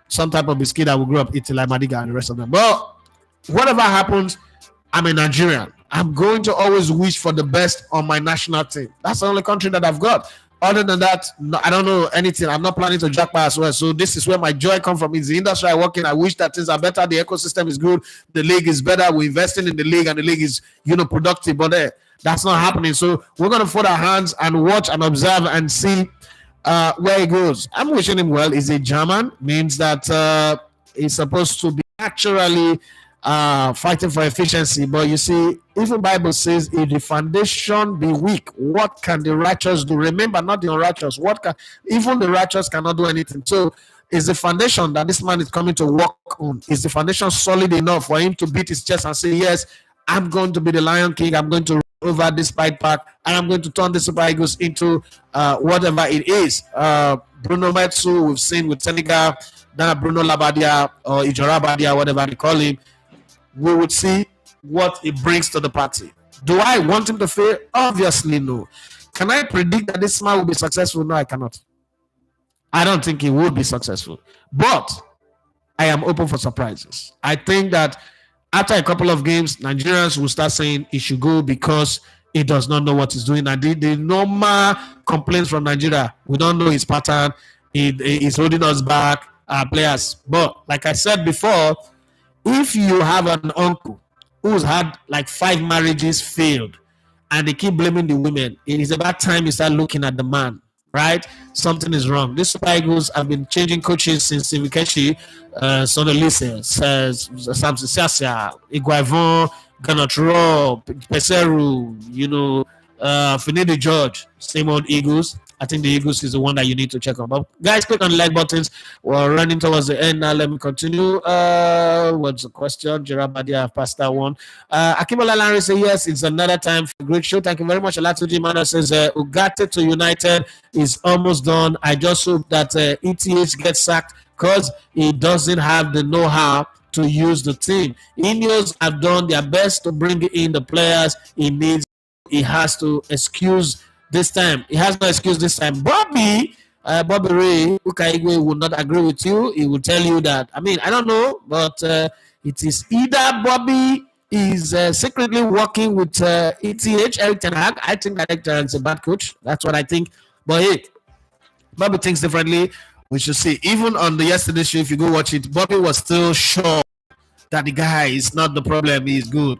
S2: some type of biscuit that will grow up eating like Madiga and the rest of them. But whatever happens, I'm a Nigerian. I'm going to always wish for the best on my national team. That's the only country that I've got. Other than that, no, I don't know anything. I'm not planning to jackpot as well. So this is where my joy comes from. It's the industry I work in. I wish that things are better. The ecosystem is good. The league is better. We're investing in the league, and the league is, productive. But that's not happening. So we're going to fold our hands and watch and observe and see where he goes. I'm wishing him well. He's a German. Means that he's supposed to be naturally fighting for efficiency. But you see, even Bible says, if the foundation be weak, what can the righteous do? Remember, not the unrighteous. Even the righteous cannot do anything. So is the foundation that this man is coming to work on, is the foundation solid enough for him to beat his chest and say, yes, I'm going to be the Lion King. I'm going to run over this Pride Park, and I'm going to turn the Super Eagles into whatever it is. Bruno Metsu, we've seen with Senegal, now Bruno Labbadia or Labbadia, whatever they call him. We would see what it brings to the party. Do I want him to fail? Obviously, no. Can I predict that this man will be successful? No, I cannot. I don't think he would be successful. But I am open for surprises. I think that after a couple of games, Nigerians will start saying he should go because he does not know what he's doing. And the normal complaints from Nigeria, we don't know his pattern. He's holding us back, our players. But like I said before, if you have an uncle who's had like 5 marriages failed and they keep blaming the women, it is about time you start looking at the man, right? Something is wrong. These Super Eagles have been changing coaches since Nketiah, Sonolise, Samson Siasia, Iguavon, Cannot Rob, Peseru, Finidi George, same old Eagles. I think the Eagles is the one that you need to check on. But guys, click on the like buttons. We're running towards the end now. Let me continue. What's the question? Labbadia, I've passed that one. Akimola Larry says yes, it's another time for a great show. Thank you very much. Alatuji Mana says Ugarte to United is almost done. I just hope that ETH gets sacked because he doesn't have the know-how to use the team. Ineos have done their best to bring in the players he needs. He has to excuse this time. He has no excuse this time. Bobby Ray Ukaigwe will not agree with you. He will tell you that, I don't know, but it is either Bobby is secretly working with ETH, Erik Ten Hag. I think that Erik Ten Hag is a bad coach. That's what I think. But hey, Bobby thinks differently. We should see. Even on the yesterday's show, if you go watch it, Bobby was still sure that the guy is not the problem. He's good.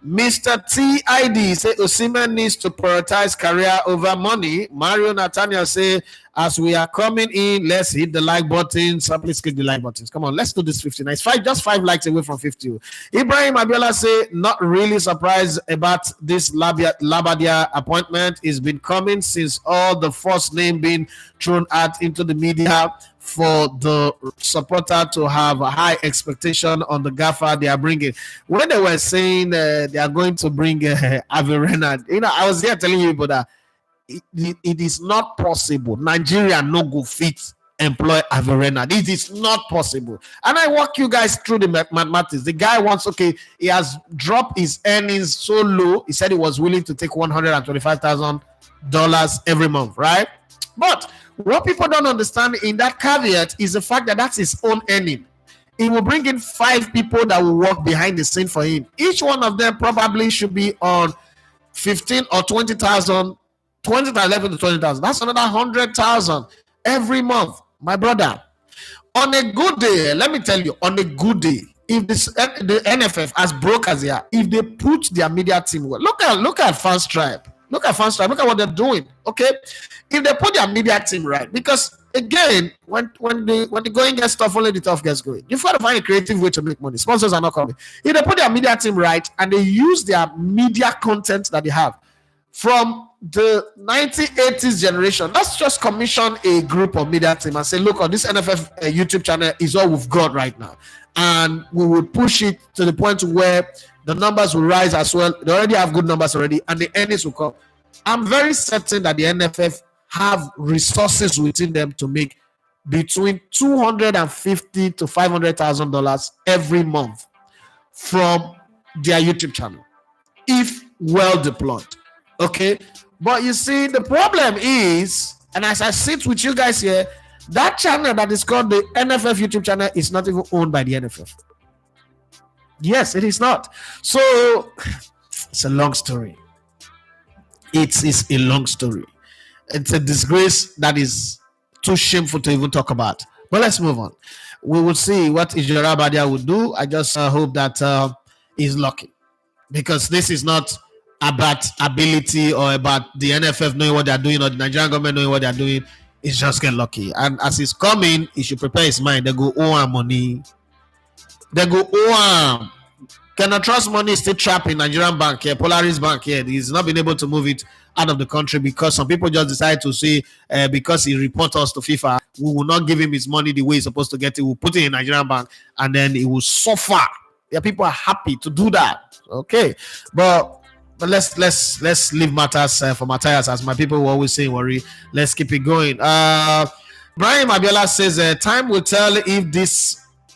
S2: Mr. TID say Osimhen needs to prioritize career over money. Mario Nathaniel say, as we are coming in, let's hit the like buttons. So please click the like buttons. Come on, let's do this 50. Nice. Just 5 likes away from 50. Ibrahim Abiola say, not really surprised about this Labbadia appointment. It's been coming since all the first name being thrown out into the media for the supporter to have a high expectation on the gaffer they are bringing. When they were saying they are going to bring Averena, I was here telling you that it is not possible. Nigeria no go fit employ Averena. It is not possible. And I walk you guys through the mathematics. The guy wants, he has dropped his earnings so low. He said he was willing to take $125,000 every month, right? But what people don't understand in that caveat is the fact that that's his own earning. He will bring in 5 people that will work behind the scene for him. Each one of them probably should be on 15 or 20,000, 20,000 to 20,000. That's another 100,000 every month, my brother. On a good day, let me tell you, on a good day, if the NFF, as broke as they are, if they put their media team well, look at Fans Tribe. Look at what they're doing. Okay, if they put their media team right, because again, when the going gets tough, only the tough gets going. You've got to find a creative way to make money. Sponsors are not coming. If they put their media team right and they use their media content that they have from the 1980s generation, let's just commission a group of media team and say, look, on this NFF YouTube channel is all we've got right now, and we will push it to the point where the numbers will rise as well. They already have good numbers already, and the earnings will come. I'm very certain that the NFF have resources within them to make between $250,000 to $500,000 every month from their YouTube channel, if well deployed. Okay, but you see, the problem is, and as I sit with you guys here, that channel that is called the NFF YouTube channel is not even owned by the NFF. Yes, it is not. So it's a long story. It is a long story. It's a disgrace that is too shameful to even talk about. But let's move on. We will see what Labbadia will do. I just hope that he's lucky, because this is not about ability or about the NFF knowing what they're doing or the Nigerian government knowing what they're doing. It's just get lucky. And as he's coming, he should prepare his mind. They go, money. They go, cannot trust money is still trapped in Nigerian bank here, Polaris bank here. He's not been able to move it out of the country because some people just decide to say, because he reports us to FIFA, we will not give him his money the way he's supposed to get it. We'll put it in Nigerian bank and then he will suffer. Yeah, people are happy to do that. Okay, but let's leave matters for Matthias, as my people will always say. Worry. Let's keep it going. Brian Abiola says, time will tell if this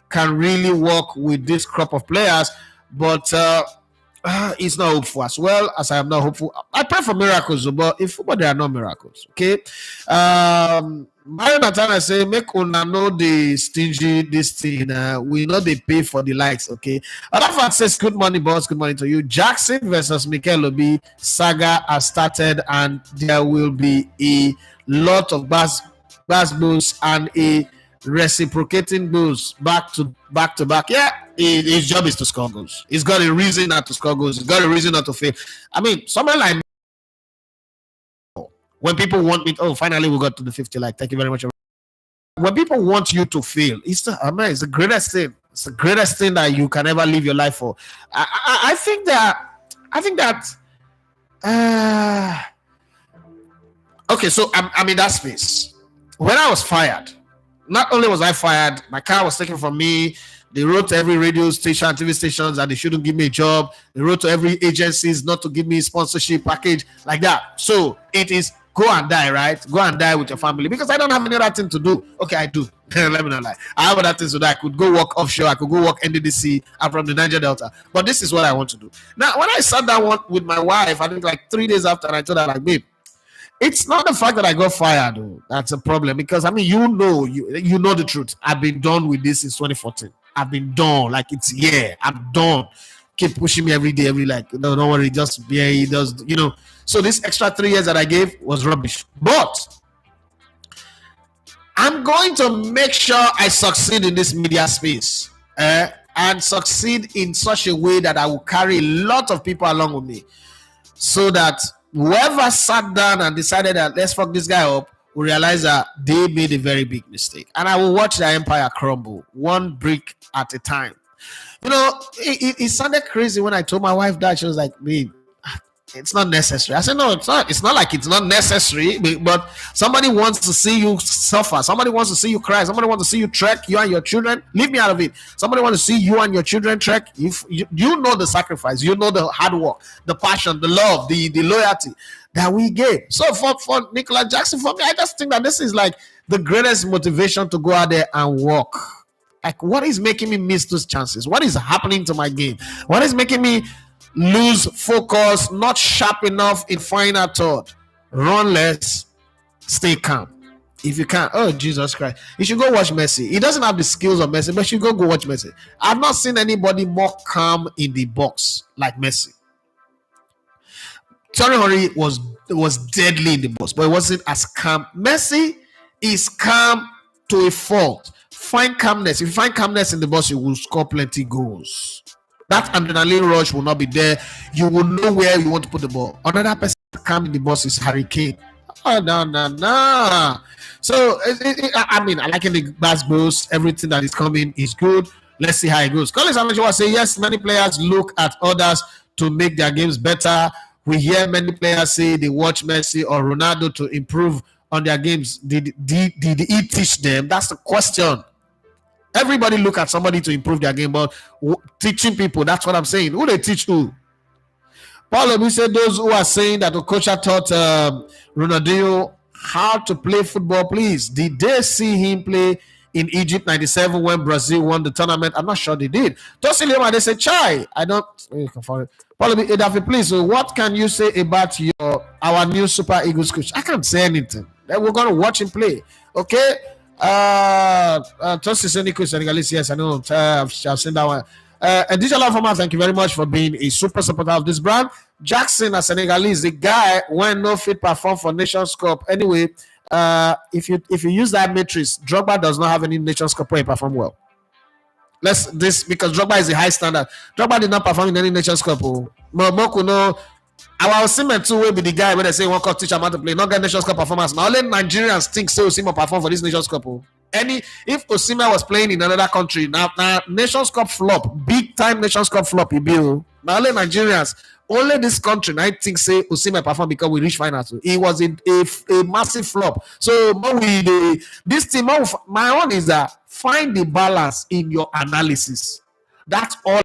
S2: can really work with this crop of players, but it's not hopeful as well as I am not hopeful. I pray for miracles, but in football there are no miracles. Okay. Mario Natana say, make una know the stingy this thing. We know they pay for the likes. Okay. Arafat says, good morning, boss. Good morning to you. Jackson versus Mikel Obi saga has started, and there will be a lot of bass boosts and a reciprocating goals back to back. Yeah, his job is to score goals. He's got a reason not to score goals. He's got a reason not to fail. I mean, someone like when people want me, finally we got to the 50 like. Thank you very much. When people want you to fail, it's the greatest thing. It's the greatest thing that you can ever live your life for. I think that. Okay, so I'm in that space. When I was fired, not only was I fired, my car was taken from me. They wrote to every radio station, TV stations that they shouldn't give me a job. They wrote to every agencies not to give me a sponsorship package like that. So it is go and die, right? Go and die with your family, because I don't have any other thing to do. Okay, I do. Let me not lie. I have other things to do. I could go work offshore. I could go work NDDC. I'm from the Niger Delta. But this is what I want to do. Now, when I sat down with my wife, I think like 3 days after, and I told her, like, babe, it's not the fact that I got fired, though. That's a problem, because I mean, you know the truth. I've been done with this since 2014. I've been done. Like, it's I'm done. Keep pushing me every day, no, don't worry, just be does, So this extra 3 years that I gave was rubbish. But I'm going to make sure I succeed in this media space, and succeed in such a way that I will carry a lot of people along with me, so that whoever sat down and decided that let's fuck this guy up will realize that they made a very big mistake, and I will watch the empire crumble one brick at a time. It sounded crazy when I told my wife that. She was like, "Babe, it's not necessary." I said, "No, it's not. It's not like it's not necessary, but somebody wants to see you suffer. Somebody wants to see you cry. Somebody wants to see you trek. You and your children. Leave me out of it. Somebody wants to see you and your children trek. If you know the sacrifice, you know the hard work, the passion, the love, the loyalty that we gave. So for Nicolas Jackson, for me, I just think that this is like the greatest motivation to go out there and work. Like, what is making me miss those chances? What is happening to my game? What is making me lose focus, not sharp enough in final thought? Run less, stay calm. If you can't, oh Jesus Christ, you should go watch Messi. He doesn't have the skills of Messi, but you should go watch Messi. I've not seen anybody more calm in the box like Messi. Thierry Henry was deadly in the box, but it wasn't as calm. Messi is calm to a fault. Find calmness. If you find calmness in the box, you will score plenty goals. That adrenaline rush will not be there. You will know where you want to put the ball. Another person calm in the box is Harry Kane. Oh, no. So, I mean, I like in the basketballs. Everything that is coming is good. Let's see how it goes. Collins Amadewa say, yes, many players look at others to make their games better. We hear many players say they watch Messi or Ronaldo to improve on their games. Did he teach them? That's the question. Everybody look at somebody to improve their game, but teaching people, that's what I'm saying. Who they teach who? Paulo, we said those who are saying that the coach taught Ronaldinho how to play football, please. Did they see him play in Egypt 97 when Brazil won the tournament? I'm not sure they did. Tosi Lema, they say, Chai, I don't. Paulo, Edafi, please, so what can you say about our new Super Eagles coach? I can't say anything. We're going to watch him play. Okay? Tosi Seniko Senegalese, yes, I know. I've seen that one. And Digital Farmer, thank you very much for being a super supporter of this brand. Jackson, a Senegalese, the guy when no fit perform for Nations Cup. Anyway, if you use that matrix, Drogba does not have any Nations Cup where he perform well. Because Drogba is a high standard. Drogba did not perform in any Nations Cup. Moku no. Our Osimhen too will be the guy when they say one cup teach him how to play, not get Nations Cup performance. Now only Nigerians think so Osimhen perform for this Nations Cup. If Osimhen was playing in another country, now Nations Cup flop, big time Nations Cup flop, he will. Now only Nigerians, only this country, I think say Osimhen perform because we reach finals. It was a massive flop. So this team, my own is that find the balance in your analysis. That's all.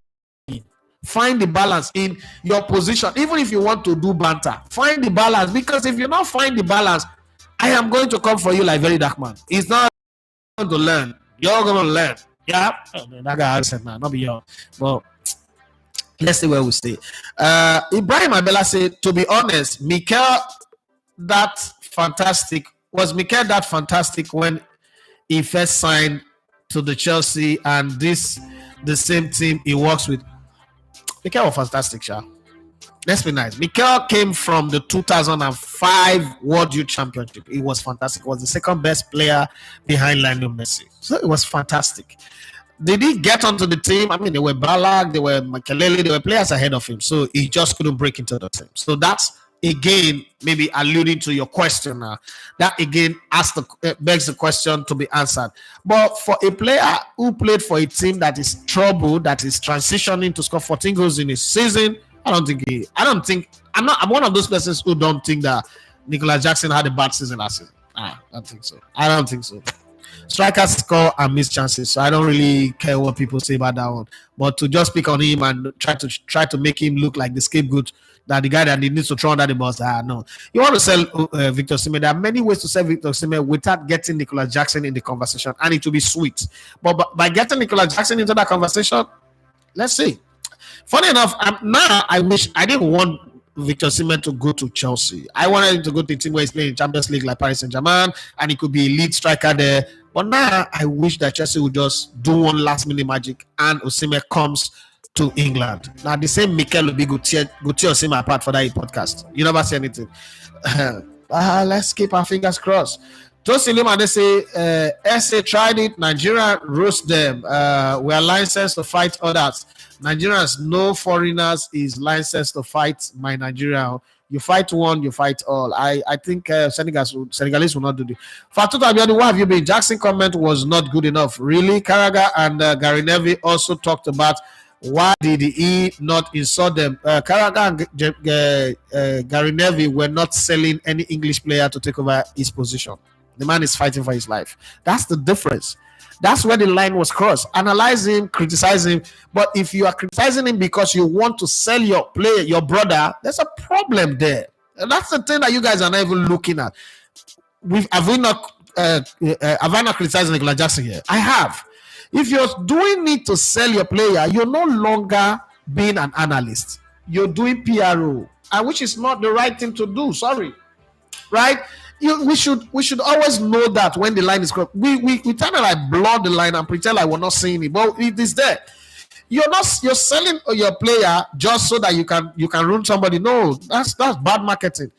S2: Find the balance in your position. Even if you want to do banter, find the balance, because if you not find the balance, I am going to come for you like very dark man. It's not going to learn. You're going to learn. Yeah, that guy said, "Man, not be young." But let's see where we stay. Ibrahim Abela said, to be honest, Mikel that fantastic when he first signed to the Chelsea, and this the same team he works with. Mikel was fantastic, Sha. Let's be nice. Mikel came from the 2005 World Youth Championship. He was fantastic. He was the second best player behind Lionel Messi. So it was fantastic. Did he get onto the team? I mean, they were Ballack, they were Makelele, they were players ahead of him. So he just couldn't break into the team. So that's again, maybe alluding to your question now, that again begs the question to be answered. But for a player who played for a team that is troubled, that is transitioning to score 14 goals in a season, I'm one of those persons who don't think that Nicolas Jackson had a bad season last season. I don't think so. Strikers score and miss chances, so I don't really care what people say about that one. But to just pick on him and try to make him look like the scapegoat, that the guy that needs to throw under the bus, no. You want to sell Viktor Osimhen. There are many ways to sell Viktor Osimhen without getting Nicolas Jackson in the conversation, and it will be sweet. But by getting Nicolas Jackson into that conversation, let's see. Funny enough, now I wish I didn't want Viktor Osimhen to go to Chelsea. I wanted him to go to a team where he's playing in Champions League like Paris Saint-Germain, and he could be a lead striker there. But now I wish that Chelsea would just do one last minute magic and Osimhen comes to England. Now the same Mikel will be Gykorees Osimhen apart for that podcast. You never say anything. Let's keep our fingers crossed. Tosin Lima, they say SA tried it, Nigeria roast them. We are licensed to fight others. Nigerians, no foreigners is licensed to fight my Nigeria. You fight one, you fight all. I think Senegalese will not do this. Fatutu Abiodun, where have you been? Jackson comment was not good enough. Really? Carragher and Gary Neville also talked about why did he not insult them. Carragher and Gary Neville were not selling any English player to take over his position. The man is fighting for his life. That's the difference. That's where the line was crossed. Analyze him, criticize him. But if you are criticizing him because you want to sell your player, your brother, there's a problem there. And that's the thing that you guys are not even looking at. Have I not criticized Nicolas Jackson here? I have. If you're doing it to sell your player, you're no longer being an analyst. You're doing PRO, and which is not the right thing to do. Sorry. Right? We should always know that when the line is crossed. We tend to like blur the line and pretend like we're not seeing it, but it is there. You're selling your player just so that you can ruin somebody. No, that's bad marketing.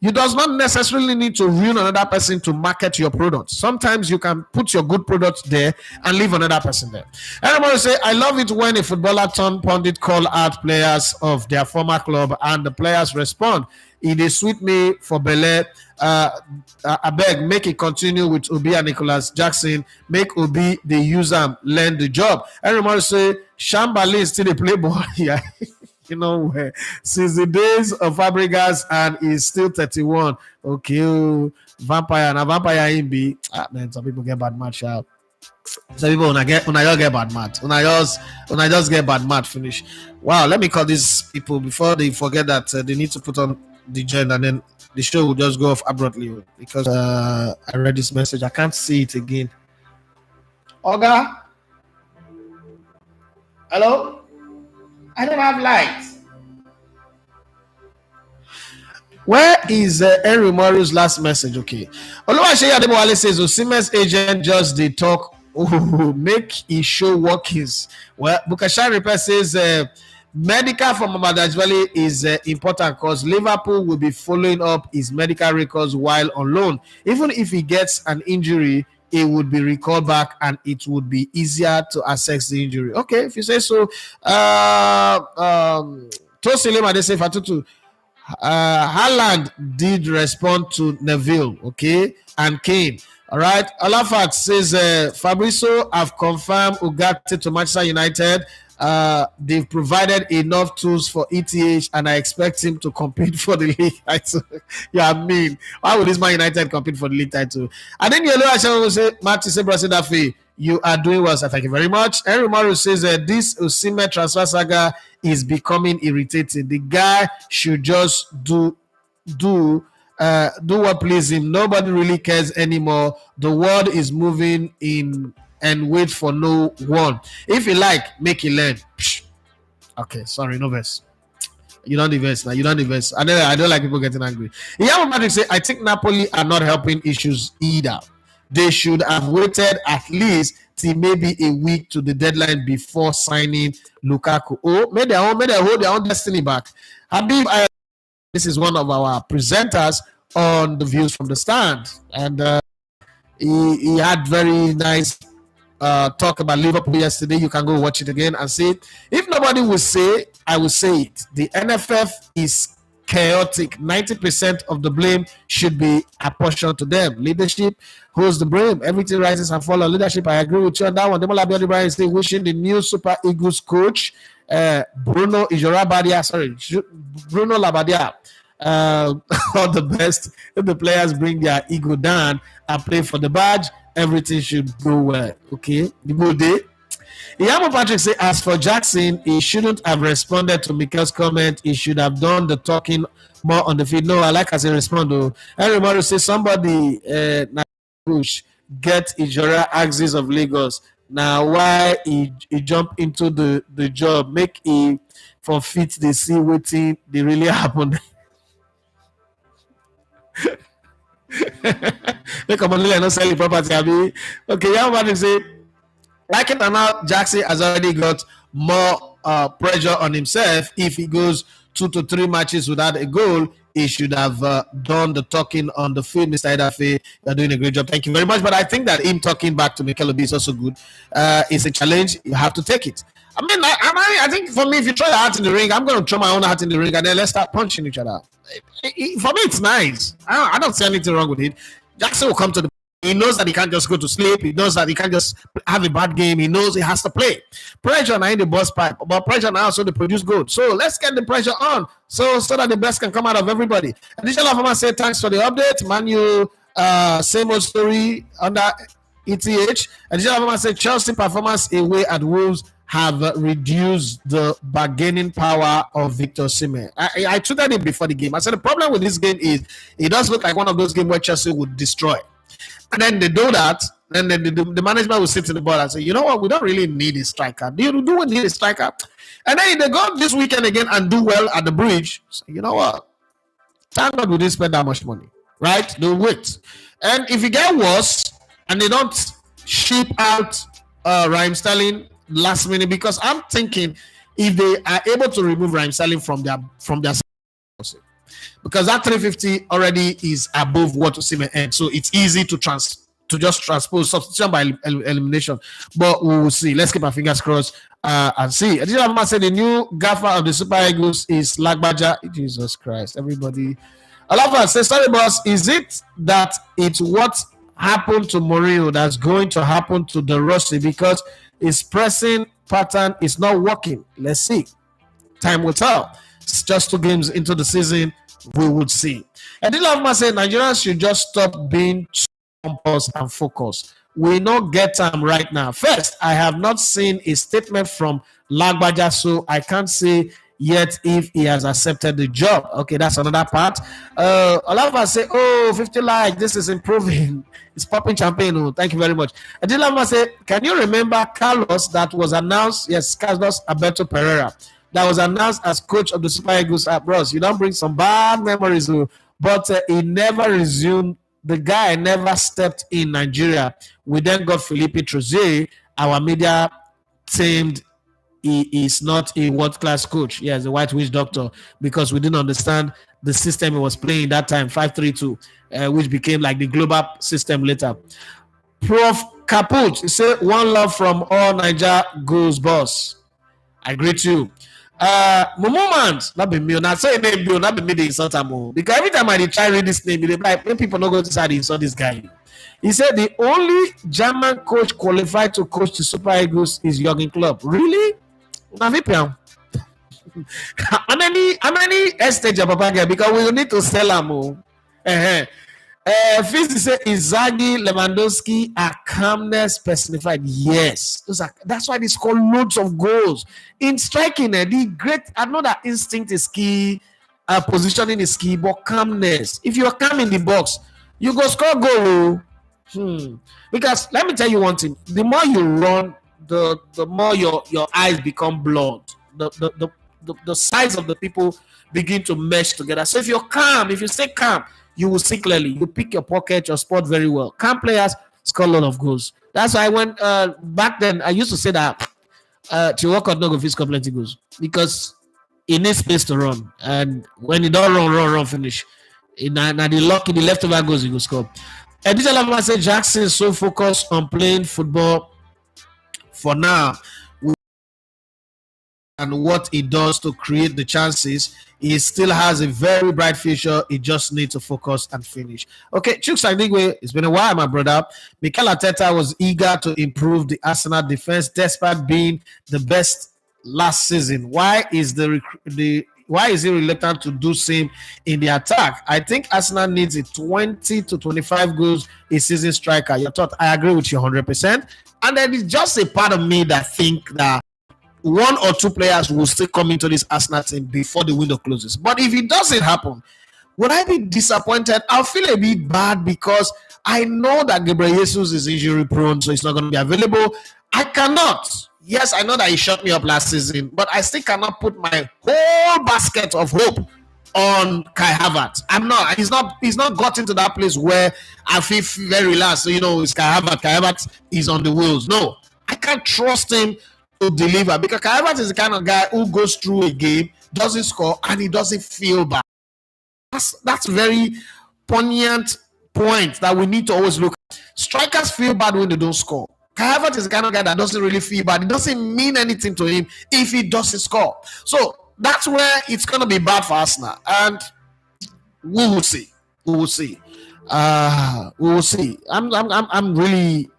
S2: You does not necessarily need to ruin another person to market your product. Sometimes you can put your good product there and leave another person there. Everybody say, I love it when a footballer turned pundit call out players of their former club and the players respond. It is sweet me for Bele. I beg, make it continue with Obi and Nicolas Jackson. Make Obi the user learn the job. Everybody say, Shambali is still a play ball here. You know, since the days of Fabregas and he's still 31. Okay, vampire in be. Man, some people get bad match out. Some people when I get bad match. When I just get bad match finish. Wow, let me call these people before they forget that they need to put on the gen, and then the show will just go off abruptly because I read this message. I can't see it again. Oga, hello. I don't have lights. Where is Henry Morrow's last message? Okay. Oluwaseyi Ademowale says Osimhen's agent just did talk. Oh, make his show workings. Well, Bukashari Repair says medical from Mamadajwale is important because Liverpool will be following up his medical records while on loan. Even if he gets an injury, it would be recalled back and it would be easier to assess the injury. Okay, if you say so. Tosilema, they say Fatutu. Haaland did respond to Neville, okay, and Kane. All right. Alafat says Fabrizio have confirmed Ugarte to Manchester United. They've provided enough tools for ETH, and I expect him to compete for the league title. Yeah, I mean, why would this Man United compete for the league title? And then Yellow will say, Marty Sebrasidafi, you are doing well, sir. Thank you very much. Henry Maru says this Osimhen transfer saga is becoming irritating. The guy should just do what pleases him. Nobody really cares anymore. The world is moving in and wait for no one. If you like, make it learn. Okay, sorry, no verse. You don't invest now. You don't invest. I don't like people getting angry. Yeah, Magic say I think Napoli are not helping issues either. They should have waited at least till maybe a week to the deadline before signing Lukaku. Oh, may they hold their own destiny back. Habib, this is one of our presenters on the Views from the Stand, and he had very nice talk about Liverpool yesterday. You can go watch it again and see it. If nobody will say, I will say it. The NFF is chaotic. 90% of the blame should be apportioned to them. Leadership holds the blame. Everything rises and falls on leadership. I agree with you on that one. Labbadia is still wishing the new Super Eagles coach, Bruno Labbadia, all the best. If the players bring their ego down and play for the badge, everything should go well. Okay, the good day. Iyamo Patrick say, as for Jackson, he shouldn't have responded to Mikel's comment. He should have done the talking more on the field. No, I like as he respond though. Henry Moro say somebody push get Ijora axis of Lagos. Now why he jump into the job, make he forfeit the see waiting they really happen. Make a money not sell the property. Okay, Iyamo Patrick say, like it or not, Jackson has already got more pressure on himself. If he goes 2 to 3 matches without a goal, he should have done the talking on the field. Mr. Edafe, you're doing a great job. Thank you very much. But I think that him talking back to Mikel is also good. It's a challenge. You have to take it. I mean, I think for me, if you throw your heart in the ring, I'm going to throw my own heart in the ring and then let's start punching each other. For me, it's nice. I don't see anything wrong with it. Jackson will come to the. He knows that he can't just go to sleep. He knows that he can't just have a bad game. He knows he has to play. Pressure now in the boss pipe, but pressure now so they produce good. So let's get the pressure on, so that the best can come out of everybody. Additional Farmer say thanks for the update. Manu, same old story under ETH. Additional Farmer say Chelsea performance away at Wolves have reduced the bargaining power of Viktor Osimhen. I tweeted it before the game. I said the problem with this game is it does look like one of those games where Chelsea would destroy. And then they do that, then the management will sit in the board and say, you know what, we don't really need a striker. Do we need a striker? And then they go this weekend again and do well at the bridge. So, you know what? Thank God we didn't spend that much money, right? They'll wait. And if it get worse and they don't ship out Raheem Sterling last minute, because I'm thinking if they are able to remove Raheem Sterling from their because that 350 already is above what Osimhen earned, so it's easy to just transpose substitution by elimination. But we will see. Let's keep our fingers crossed and see. I just say the new gaffer of the Super Eagles is Labbadia. Jesus Christ, everybody. A lot of us say, sorry, boss. Is it that it's what happened to Merino that's going to happen to the Rossi because his pressing pattern is not working? Let's see. Time will tell. It's just 2 games into the season. We would see. And the love must say Nigerians should just stop being too composed and focused. We not get time right now. First, I have not seen a statement from Labbadia, so I can't say yet if he has accepted the job. Okay, that's another part. A lot of us say, 50 likes, this is improving. It's popping champagne. Oh, thank you very much. And the love must say, can you remember Carlos that was announced? Yes, Carlos Alberto Pereira. That was announced as coach of the Super Eagles at Bros. You don't bring some bad memories, but he never resumed. The guy never stepped in Nigeria. We then got Felipe Trozier. Our media claimed he is not a world-class coach. He is a white witch doctor because we didn't understand the system he was playing that time, 5-3-2, which became like the global system later. Prof. Kaput, he said, one love from all Niger goes boss. I greet you. Moment, not be me. Not say name, not be me the insult him. Because every time I try read this name, they like when people not go to say insult this guy. He said the only German coach qualified to coach the Super Eagles is Jurgen Klopp. Really? How many stage of Papa because we need to sell them. Fizzy say Inzaghi, Lewandowski are calmness personified. Yes, that's why they score loads of goals in striking. The great, I know that instinct is key, positioning is key, but calmness. If you are calm in the box, you go score goal. Because let me tell you one thing: the more you run, the more your eyes become blurred. The size of the people begin to mesh together. So if you're calm, if you stay calm, you will see clearly. You pick your pocket, your spot very well. Calm players score a lot of goals. That's why when back then I used to say that Chiwoko no go fit score plenty goals because he needs space to run, and when he don't run finish. Now the luck in the leftover goals he will score. And this I say Jackson is so focused on playing football for now. and what he does to create the chances, he still has a very bright future. He just needs to focus and finish. Okay, Chuks Adigwe, it's been a while, my brother. Mikel Arteta was eager to improve the Arsenal defense despite being the best last season. Why is he reluctant to do same in the attack? I think Arsenal needs a 20 to 25 goals a season striker. Your thought? I agree with you 100%. And then it's just a part of me that think that one or two players will still come into this Arsenal team before the window closes. But if it doesn't happen, would I be disappointed? I'll feel a bit bad because I know that Gykorees is injury prone, so he's not going to be available. I cannot. Yes, I know that he shut me up last season, but I still cannot put my whole basket of hope on Kai Havertz. I'm not. He's not gotten to that place where I feel very relaxed. So, it's Kai Havertz. Kai Havertz is on the wheels. No, I can't trust him to deliver because Kai Havertz is the kind of guy who goes through a game, doesn't score, and he doesn't feel bad. That's very poignant point that we need to always look at. Strikers feel bad when they don't score. Kai Havertz is the kind of guy that doesn't really feel bad. It doesn't mean anything to him if he doesn't score. So that's where it's going to be bad for Arsenal. And we will see. We will see. I'm really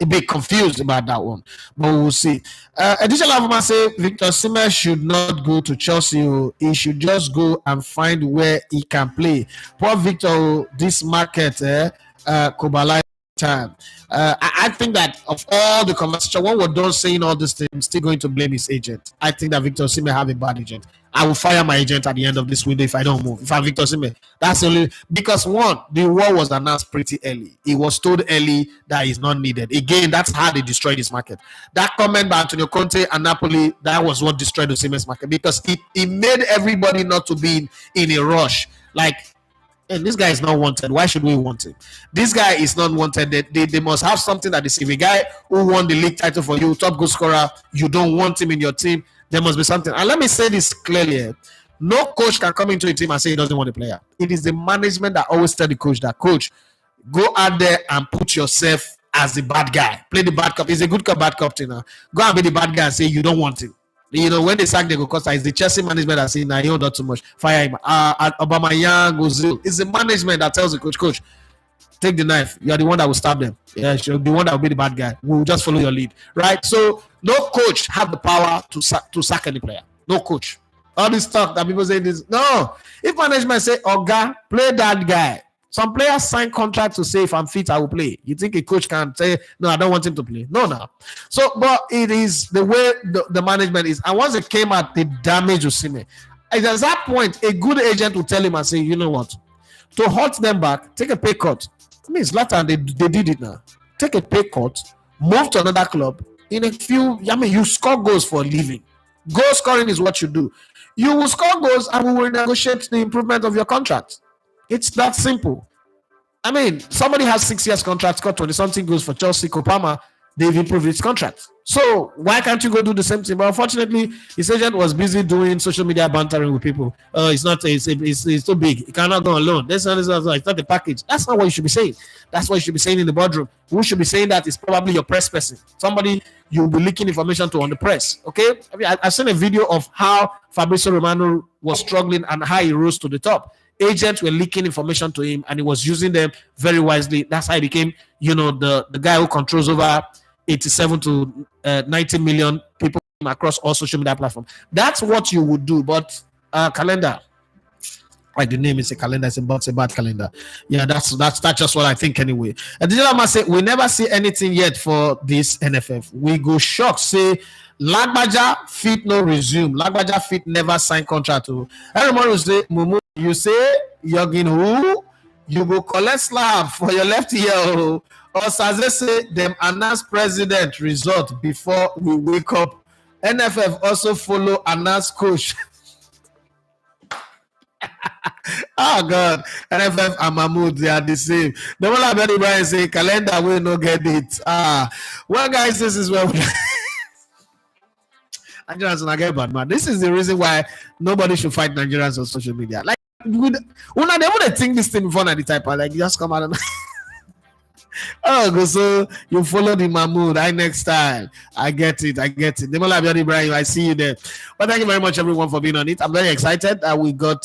S2: a bit confused about that one, but we'll see. Additional Lavuma say Viktor Osimhen should not go to Chelsea. He should just go and find where he can play. Poor Victor, this market, Kobalai time. I think that of all the conversation, when we're done saying all these things, still going to blame his agent. I think that Viktor Osimhen have a bad agent. I will fire my agent at the end of this window if I don't move. If I'm Viktor Osimhen, that's only because one, the war was announced pretty early. He was told early that he's not needed. Again, that's how they destroyed his market. That comment by Antonio Conte and Napoli, that was what destroyed Osimhen's market because it made everybody not to be in a rush. Like, and this guy is not wanted. Why should we want him? This guy is not wanted. They must have something that is. If a guy who won the league title for you, top goal scorer, you don't want him in your team, there must be something. And let me say this clearly. No coach can come into a team and say he doesn't want a player. It is the management that always tell the coach that, coach, go out there and put yourself as the bad guy. Play the bad cop. He's a good cop, bad cop. Go and be the bad guy and say you don't want him. When they sack Diego Costa, it's the Chelsea management that say, nah, you don't too much. Fire him. Obama Young, Ozil. It's the management that tells the coach, take the knife. You are the one that will stab them. Yeah, you're the one that will be the bad guy. We'll just follow your lead. Right? So, no coach have the power to sack any player. No coach. All this stuff that people say this. No. If management say, Oga, play that guy. Some players sign contracts to say, if I'm fit, I will play. You think a coach can say, no, I don't want him to play? No. So, but it is the way the management is. And once it came out, they damaged Osimhen. At that point, a good agent will tell him and say, you know what? To hold them back, take a pay cut. I mean, Zlatan, they did it now. Take a pay cut, move to another club. In a few, you score goals for a living. Goal scoring is what you do. You will score goals and we will negotiate the improvement of your contract. It's that simple. I mean, somebody has 6 years contract, scored 20-something goals for Chelsea, Kopama, they've improved his contract. So why can't you go do the same thing? But unfortunately, his agent was busy doing social media bantering with people. It's too big. He cannot go alone. It's not the package. That's not what you should be saying. That's what you should be saying in the boardroom. Who should be saying that is probably your press person. Somebody you'll be leaking information to on the press. Okay? I've seen a video of how Fabrizio Romano was struggling and how he rose to the top. Agents were leaking information to him and he was using them very wisely. That's how he became, the guy who controls over 87 to 90 million people across all social media platforms. That's what you would do. But Calendar, like the name is a calendar, it's a bad calendar. Yeah, that's just what I think anyway. And the other say we never see anything yet for this NFF. We go shocked. Say Labbadia fit no resume. Labbadia fit never sign contract to. Everyone will say, Mumu, you say Yogin who? You go collect slab for your left ear. Or Saze say them announce president result before we wake up. NFF also follow announce coach. Oh God, NFF and Mahmoud, they are the same. The one about Ibrahim say calendar will not get it. Well, guys, this is where we Nigerians are get bad, man. This is the reason why nobody should fight Nigerians on social media. Like, they would think this thing before the type, like, just come out and Oh, so you follow the Mahmood. Next time. I get it. Demola Abiodun Ibrahim, I see you there. But thank you very much, everyone, for being on it. I'm very excited. We got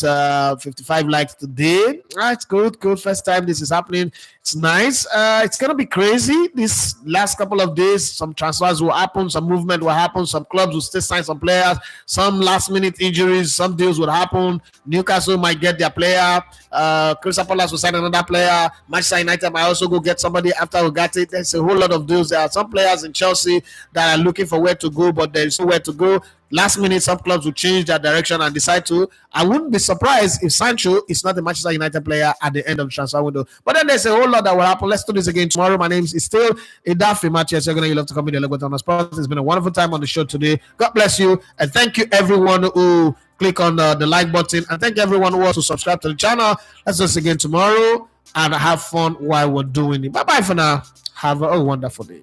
S2: 55 likes today. It's good. First time this is happening. It's nice. It's going to be crazy this last couple of days. Some transfers will happen. Some movement will happen. Some clubs will still sign some players. Some last-minute injuries. Some deals will happen. Newcastle might get their player. Crystal Palace will sign another player. Manchester United might also go get somebody after we got it. There's a whole lot of deals. There are some players in Chelsea that are looking for where to go, but there's nowhere to go. Last minute, some clubs will change their direction and decide to. I wouldn't be surprised if Sancho is not a Manchester United player at the end of the transfer window. But then there's a whole lot that will happen. Let's do this again tomorrow. My name is still Edafe Matthias. You love to come in the Lagos on Sports. It's been a wonderful time on the show today. God bless you. And thank you, everyone who click on the like button. And thank everyone who wants to subscribe to the channel. Let's do this again tomorrow and have fun while we're doing it. Bye-bye for now. Have a wonderful day.